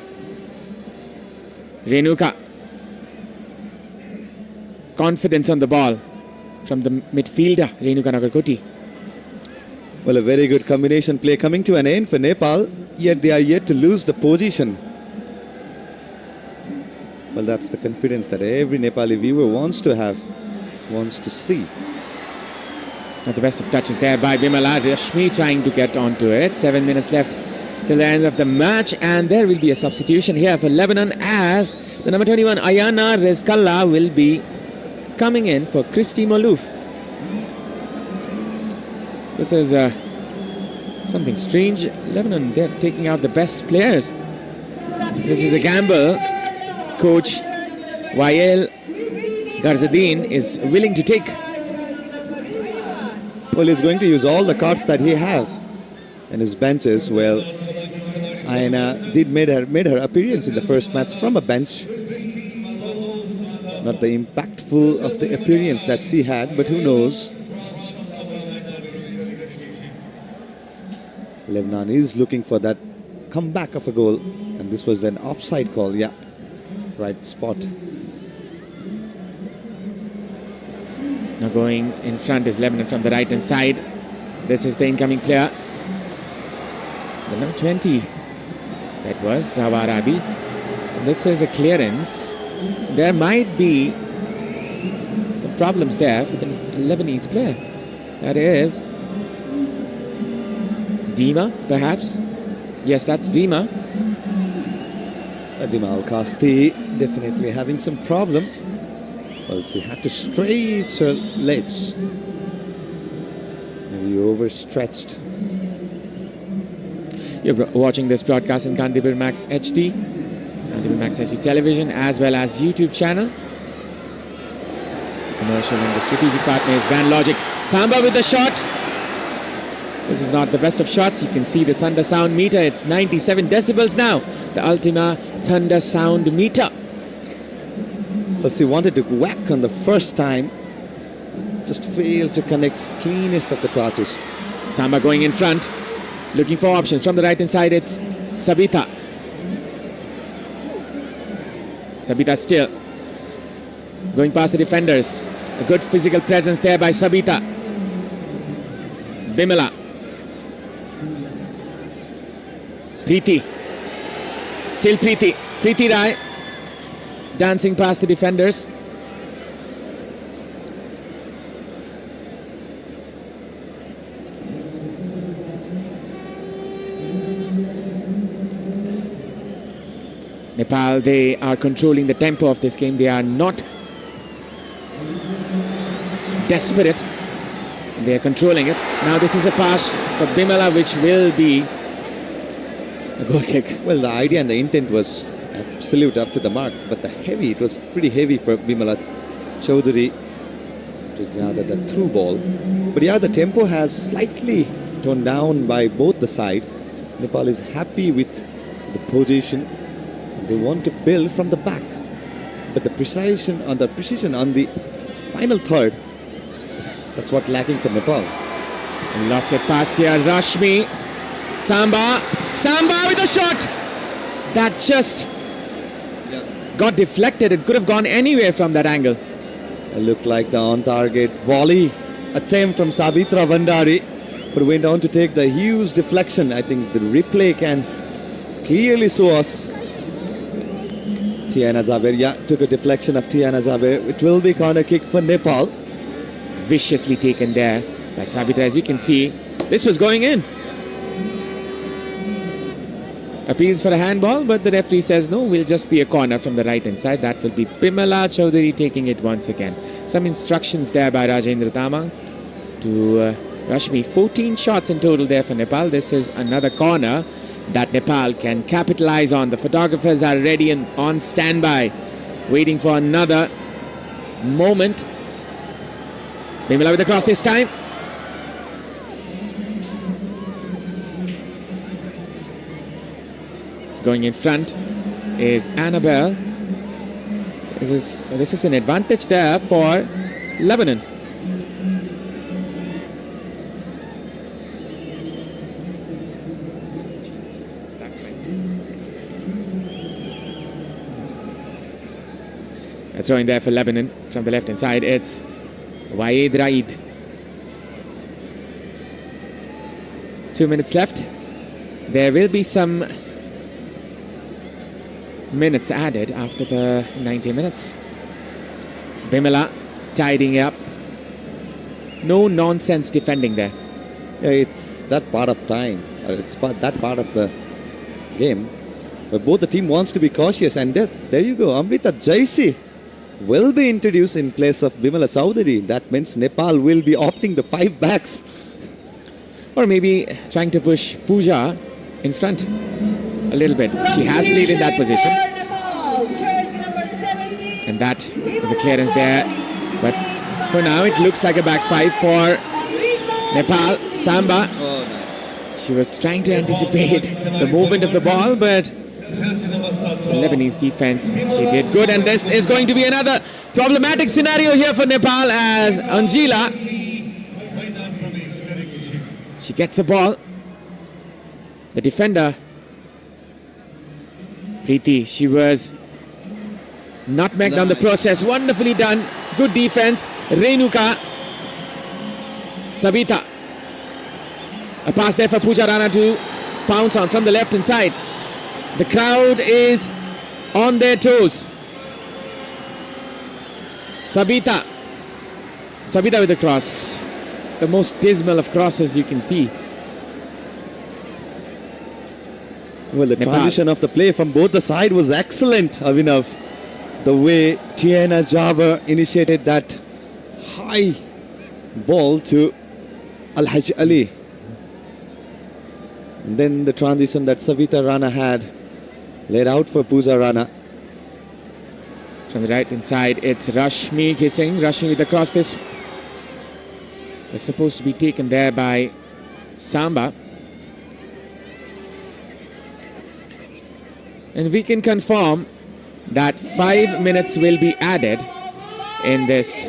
Renuka. Confidence on the ball from the midfielder, Renuka Nagarkoti. Well, a very good combination play coming to an end for Nepal, yet they are yet to lose the position. Well, that's the confidence that every Nepali viewer wants to have, wants to see. Not the best of touches there by Bimala. Rashmi trying to get onto it. 7 minutes left till the end of the match, and there will be a substitution here for Lebanon as the number 21 Ayana Rezkalla will be coming in for Christy Malouf. This is something strange. Lebanon, they're taking out the best players. This is a gamble Coach Wael Garzadin is willing to take. Well, he's going to use all the cards that he has in his benches. Well, Ayana did made her appearance in the first match from a bench. Not the impactful of the appearance that she had, but who knows. Lebanon is looking for that comeback of a goal, and this was an offside call. Yeah, right spot. Now going in front is Lebanon from the right hand side. This is the incoming player, the number 20. That was Zawarabi. And this is a clearance. There might be some problems there for the Lebanese player. That is Dima, perhaps. Yes, that's Dima. Dima Al-Kasti definitely having some problem. Well, she had to stretch her legs. Maybe overstretched. You're watching this broadcast in Kantipur Max HD, Kantipur Max HD television, as well as YouTube channel. The commercial and the strategic partner is Band Logic. Samba with the shot. This is not the best of shots. You can see the thunder sound meter. It's 97 decibels now. The Ultima thunder sound meter. Well, she wanted to whack on the first time. Just failed to connect cleanest of the touches. Samba going in front. Looking for options. From the right hand side, it's Sabita. Sabita still going past the defenders. A good physical presence there by Sabita. Bimala. Preeti. Still Preeti. Preeti Rai. Dancing past the defenders. Nepal, they are controlling the tempo of this game. They are not desperate. They are controlling it. Now this is a pass for Bimala, which will be a goal kick. Well, the idea and the intent was absolute up to the mark, but it was pretty heavy for Bimala Chaudhary to gather the through ball. But yeah, the tempo has slightly toned down by both the side. Nepal is happy with the position. They want to build from the back, but the precision on the final third, that's what lacking for Nepal. And lofted pass here, Rashmi. Samba with a shot that just got deflected. It could have gone anywhere from that angle. It looked like the on-target volley attempt from Sabitra Vandari, but went on to take the huge deflection. I think the replay can clearly show us. Tiana Jaber, took a deflection of Tiana Jaber. It will be corner kick for Nepal. Viciously taken there by Sabita. As you can see, this was going in. Appeals for a handball, but the referee says no, will just be a corner from the right hand side. That will be Bimala Chaudhary taking it once again. Some instructions there by Rajendra Tamang to Rashmi. 14 shots in total there for Nepal. This is another corner that Nepal can capitalize on. The photographers are ready and on standby, waiting for another moment. Bimala with the cross this time. Going in front is Annabelle. This is an advantage there for Lebanon. A throw in there for Lebanon from the left-hand side. It's Waid Raid. 2 minutes left. There will be some minutes added after the 90 minutes. Bimala tidying up. No nonsense defending there. Yeah, it's that part of time. That part of the game where both the team wants to be cautious. And there you go. Amrita Jaisi will be introduced in place of Bimala Chowdhury. That means Nepal will be opting the 5 backs. Or maybe trying to push Pooja in front a little bit. She has played in that position. And that is a clearance there. But for now, it looks like a back 5 for Nepal. Samba. Oh, nice. She was trying to anticipate the movement of the ball, but the Lebanese defense, she did good. And this is going to be another problematic scenario here for Nepal as Anjila, she gets the ball. The defender, Preeti, she was nutmegged on the process. Wonderfully done. Good defense. Renuka. Sabita. A pass there for Pooja Rana to pounce on from the left-hand side. The crowd is on their toes. Sabita. Sabita with the cross. The most dismal of crosses you can see. Well, the transition of the play from both the sides was excellent, Avinav. The way Tiana Java initiated that high ball to Al-Haj Ali. And then the transition that Savita Rana had laid out for Pooja Rana. From the right-hand side, it's Rashmi kissing. Rashmi with the cross. This was supposed to be taken there by Samba. And we can confirm that 5 minutes will be added in this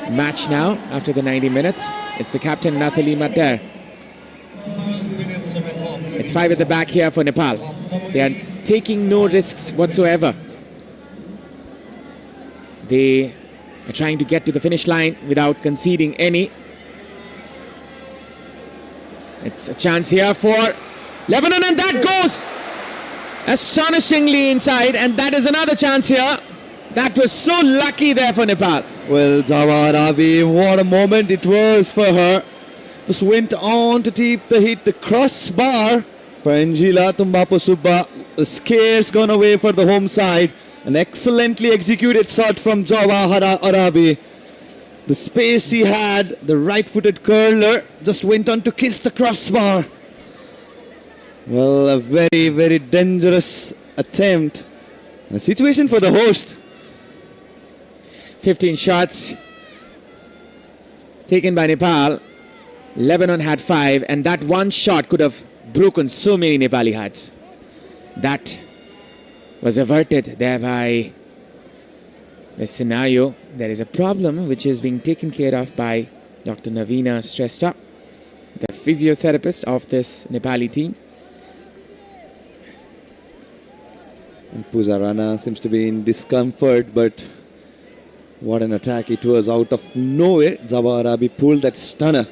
match now after the 90 minutes. It's the captain Nathalie Mater. It's 5 at the back here for Nepal. They are taking no risks whatsoever. They are trying to get to the finish line without conceding any. It's a chance here for Lebanon, and that goes astonishingly inside, and that is another chance here. That was so lucky there for Nepal. Well, Jawahar Ravi, what a moment it was for her. Just went on to hit the crossbar for Angela Tumbapo Subba. The scares gone away for the home side. An excellently executed shot from Jawahar Ravi. The space he had, the right-footed curler, just went on to kiss the crossbar. Well, a very, very dangerous attempt. A situation for the host. 15 shots taken by Nepal. Lebanon had 5, and that one shot could have broken so many Nepali hearts. That was averted there by the scenario. There is a problem which is being taken care of by Dr. Navina Shrestha, the physiotherapist of this Nepali team. And Pooja Rana seems to be in discomfort, but what an attack it was out of nowhere. Jawahar Ravi pulled that stunner.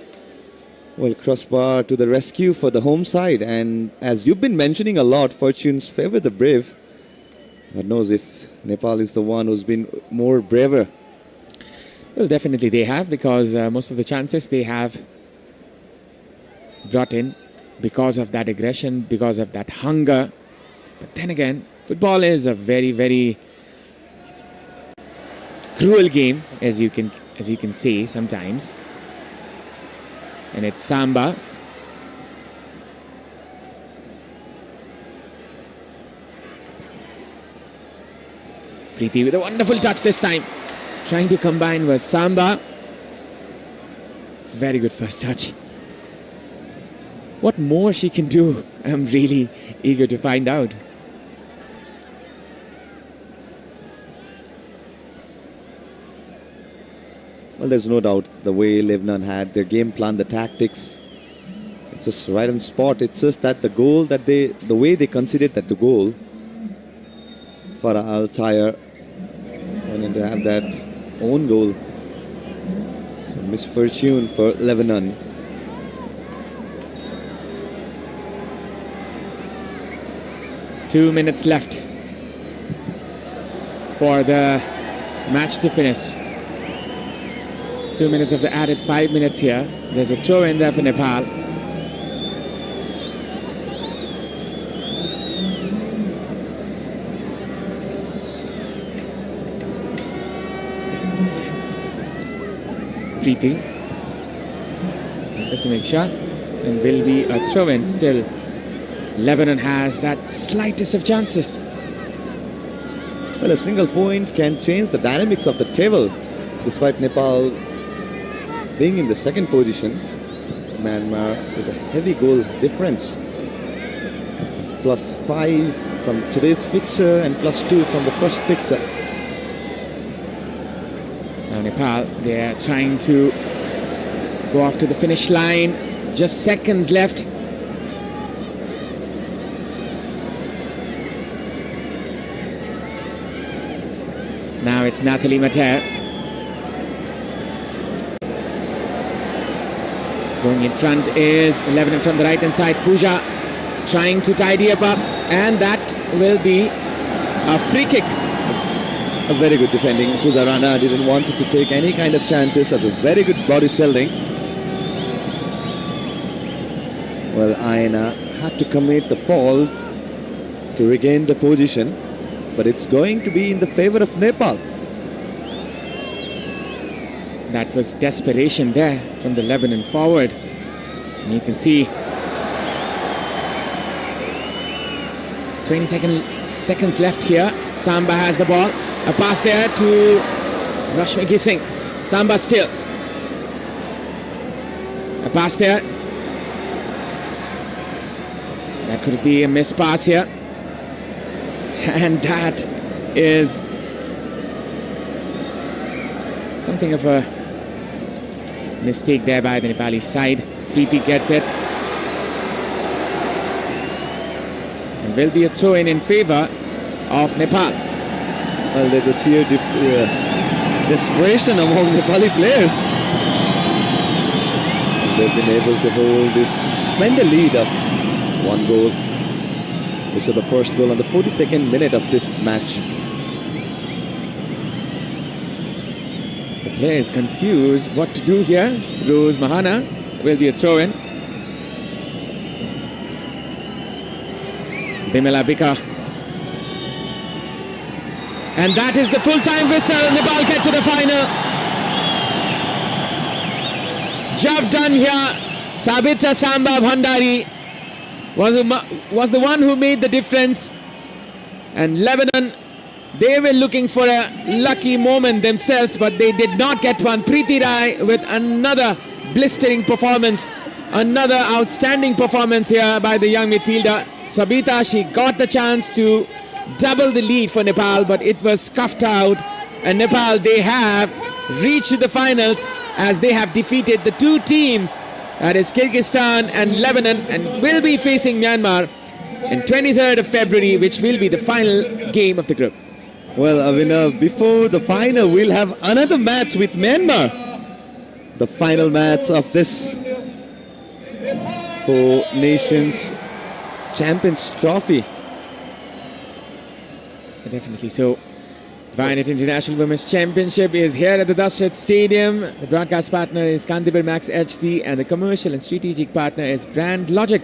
Well, crossbar to the rescue for the home side. And as you've been mentioning a lot, fortunes favor the brave. God knows if Nepal is the one who's been more braver. Well, definitely they have, because most of the chances they have brought in because of that aggression, because of that hunger. But then again, football is a very, very cruel game, as you can see sometimes. And it's Samba. Preeti with a wonderful touch this time. Trying to combine with Samba. Very good first touch. What more she can do, I'm really eager to find out. Well, there's no doubt the way Lebanon had their game plan, the tactics. It's just right on spot. It's just that the goal that the way they considered that the goal, Farah Al-Tayar And to have that own goal. So misfortune for Lebanon. Two minutes left for the match to finish. 2 minutes of the added 5 minutes here. There's a throw in there for Nepal. Preeti. That's a make shot and will be a throw in still. Lebanon has that slightest of chances. Well, a single point can change the dynamics of the table. Despite Nepal being in the second position, Myanmar with a heavy goal difference of +5 from today's fixture and +2 from the first fixture. Now Nepal, they're trying to go off to the finish line. Just seconds left. Now it's Nathalie Mater. Going in front is Lebanon from the right hand side. Pooja trying to tidy up, and that will be a free kick. A very good defending. Pooja Rana didn't want to take any kind of chances. That's a very good body shielding. Well, Aina had to commit the fall to regain the position, but it's going to be in the favor of Nepal. That was desperation there from the Lebanon forward. And you can see 20 seconds left here. Samba has the ball. A pass there to Rashmi Singh. Samba still. A pass there. That could be a missed pass here. And that is something of a mistake there by the Nepali side. Preeti gets it. And will be a throw in favor of Nepal. Well, there's a sheer desperation among Nepali players. They've been able to hold this slender lead of 1 goal. Which is the first goal on the 42nd minute of this match. The player is confused what to do here. Rose Mahana will be a throw-in. Bimala Bika. And that is the full-time whistle. Nepal get to the final. Job done here. Sabita Samba Bhandari was the one who made the difference. And Lebanon, they were looking for a lucky moment themselves, but they did not get one. Preeti Rai with another blistering performance. Another outstanding performance here by the young midfielder. Sabita, she got the chance to double the lead for Nepal, but it was scuffed out. And Nepal, they have reached the finals as they have defeated the two teams, that is Kyrgyzstan and Lebanon, and will be facing Myanmar in 23rd of February, which will be the final game of the group. Well, Avinav, before the final, we'll have another match with Myanmar. The final match of this Four Nations Champions Trophy. Definitely so. Vianet International Women's Championship is here at the Dashrath Stadium. The broadcast partner is Kantipur Max HD, and the commercial and strategic partner is Brand Logic.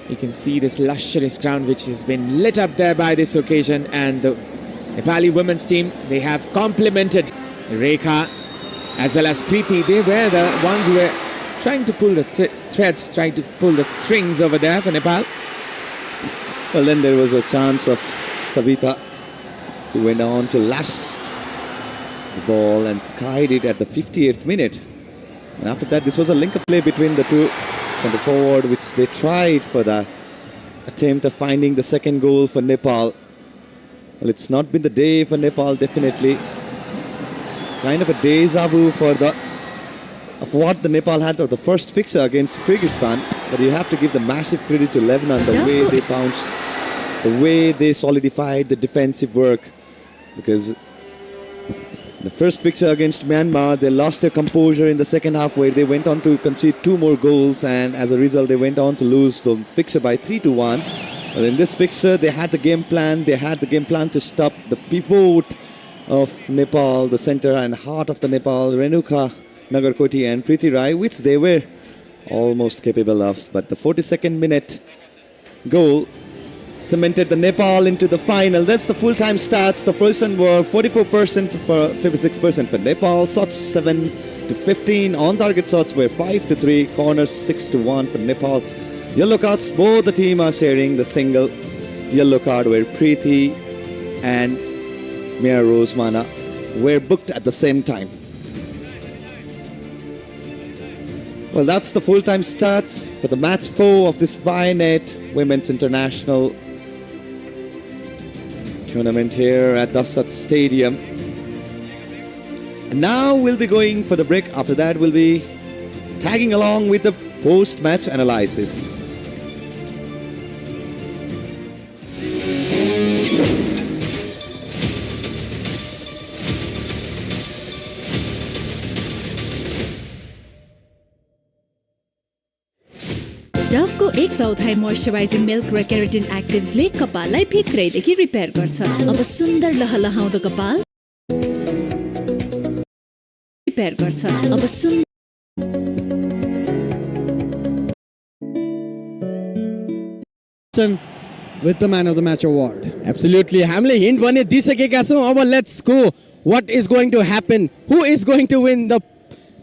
You can see this luxurious ground which has been lit up there by this occasion, and the Nepali women's team, they have complimented Rekha as well as Preeti. They were the ones who were trying to pull the threads, trying to pull the strings over there for Nepal. Well, then there was a chance of Savita. She went on to lash the ball and skied it at the 58th minute. And after that, this was a link-up play between the two centre forward, which they tried for the attempt of finding the second goal for Nepal. Well, it's not been the day for Nepal, definitely. It's kind of a deja vu of what the Nepal had of the first fixture against Kyrgyzstan. But you have to give the massive credit to Lebanon, the way they bounced, the way they solidified the defensive work. Because The first fixture against Myanmar, they lost their composure in the second half where they went on to concede 2 more goals, and as a result they went on to lose the fixture by 3-1. But in this fixture they had the game plan. They had the game plan to stop the pivot of Nepal, the center and heart of the Nepal, Renuka Nagarkoti and Preeti Rai, which they were almost capable of. But the 42nd minute goal cemented the Nepal into the final. That's the full-time stats. The person were 44% for 56% for Nepal. Shots 7-15. On-target shots were 5-3. Corners 6-1 for Nepal. Yellow cards, both the team are sharing the single yellow card where Preeti and Mia Rosemana were booked at the same time. Well, that's the full-time stats for the match 4 of this Vianet Women's International tournament here at Dasat Stadium. And now we'll be going for the break. After that, we'll be tagging along with the post-match analysis. डभको 1/4 moisturising milk र keratin एक्टिभ्सले कपाललाई भित्रैदेखि repair गर्छ। अब सुन्दर लहलहाउँदो कपाल repair गर्छ। अब with the man of the match award. Absolutely. हामीले हिन्ट भने दिइसकेका छौँ. अब let's go. What is going to happen? Who is going to win the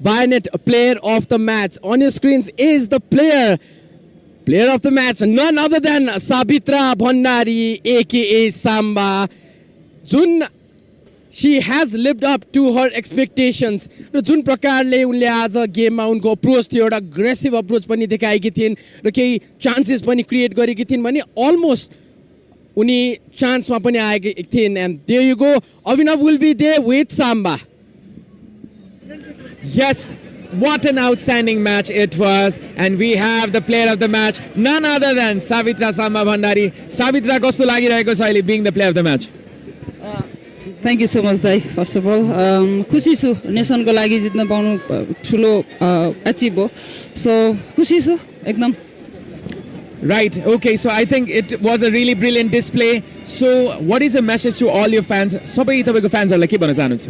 Vianet player of the match? On your screens is the player of the match, none other than Sabitra Bhandari, aka Samba. Jun, she has lived up to her expectations. र जुन प्रकारले उनले आज गेममा उनको approach थियो, एउटा aggressive approach पनि देखाएकी थिइन् र केही चान्सेस पनि क्रिएट गरेकी थिइन् भने अलमोस्ट उनी चान्समा पनि आएकी थिइन्. And there you go. Abhinav will be there with Samba. Yes, what an outstanding match it was, and we have the player of the match, none other than Savitra Samba Bhandari. Savitra, kasto lagiraheko छ अहिले being the player of the match? Thank you so much, Dai. First of all, खुसी छु नेसनको लागि जित्न पाउनु ठुलो achieve हो. So खुसी छु एकदम. Right, okay, so I think it was a really brilliant display. So what is the message to all your fans? सबै तपाईको फ्यान्सहरुलाई के भन्न चाहनुहुन्छ?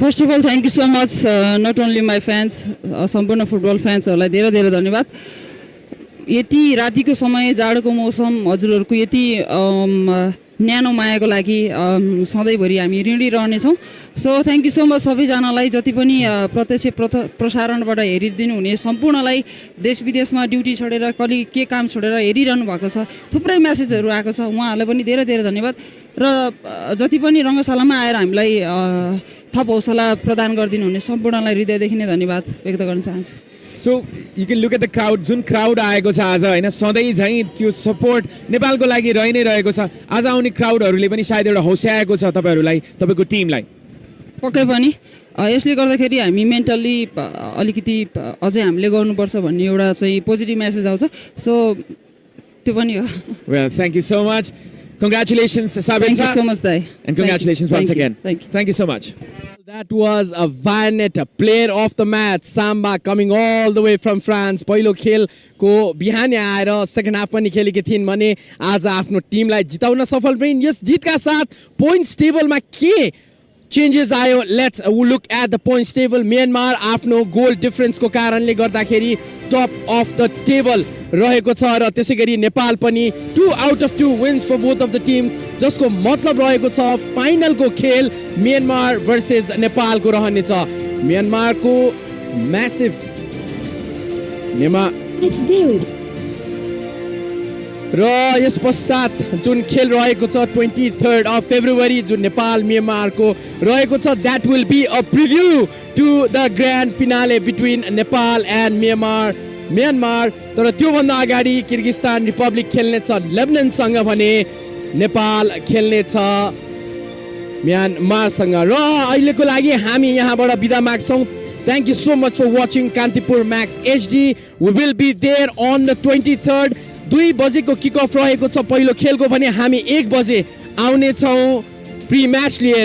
First of all, thank you so much, not only my fans, सम्पूर्ण football फ्यान्सहरूलाई धेरै धेरै धन्यवाद. यति रातिको समय, जाडोको मौसम, हजुरहरूको यति न्यानो मायाको लागि सधैँभरि हामी ऋणी रहनेछौँ. So thank you so much सबैजनालाई, जति पनि प्रत्यक्ष प्रसारणबाट हेरिदिनु हुने सम्पूर्णलाई, देश विदेशमा ड्युटी छोडेर कति के काम छोडेर हेरिरहनु भएको छ. थुप्रै म्यासेजहरू आएको छ, उहाँहरूलाई पनि धेरै धेरै धन्यवाद. र जति पनि रङ्गशालामा आएर हामीलाई थप हौसला प्रदान गरिदिनु हुने सम्पूर्णलाई हृदयदेखि नै धन्यवाद व्यक्त गर्न चाहन्छु. So you can look at the crowd, Jun crowd आएको छ आज हैन, सधैँ झैँ त्यो सपोर्ट नेपालको लागि रहि नै रहेको छ. आज आउने क्राउडहरूले पनि सायद एउटा हौस्याएको छ तपाईहरुलाई, तपाईको टिमलाई. पक्कै पनि यसले गर्दाखेरि हामी मेन्टली अलिकति अझै हामीले गर्नुपर्छ भन्ने एउटा चाहिँ पोजिटिभ मेसेज आउँछ. सो त्यो पनि हो. Well, thank you so much. Congratulations, Sabitra. Thank you so much, Dai. And congratulations once again. Thank you so much. That was a Vianet player of the match, Samba, coming all the way from France. पहिलो खेलको बिहानै आएर second half पनि खेलेकी थिइन् भने आज आफ्नो टिमलाई जिताउन सफल भइन्. यस जितका साथ पोइन्ट्स टेबलमा के चेन्जेस आयो? Let's look at the points table. Myanmar आफ्नो गोल डिफरेन्सको कारणले गर्दाखेरि टप अफ द टेबल रहेको छ र त्यसैगरी नेपाल पनि 2 out of 2 wins for both of the Tim, जसको मतलब रहेको छ फाइनलको खेल म्यानमार भर्सेस नेपालको रहनेछ. म्यानमारको म्यासिभ र यस पश्चात जुन खेल रहेको छ 23rd of February जुन नेपाल म्यानमारको रहेको छ, that will be a preview to the grand finale between Nepal and Myanmar. तर त्योभन्दा अगाडि किर्गिस्तान रिपब्लिक खेल्नेछ लेबननसँग भने नेपाल खेल्नेछ म्यानमारसँग. र अहिलेको लागि हामी यहाँबाट बिदा माग्छौँ. Thank you so much for watching Kantipur Max HD. We will be there on the 23rd. 2 बजेको किक अफ रहेको छ पहिलो खेलको भने हामी 1 बजे आउने छौँ प्री म्याच लिएर.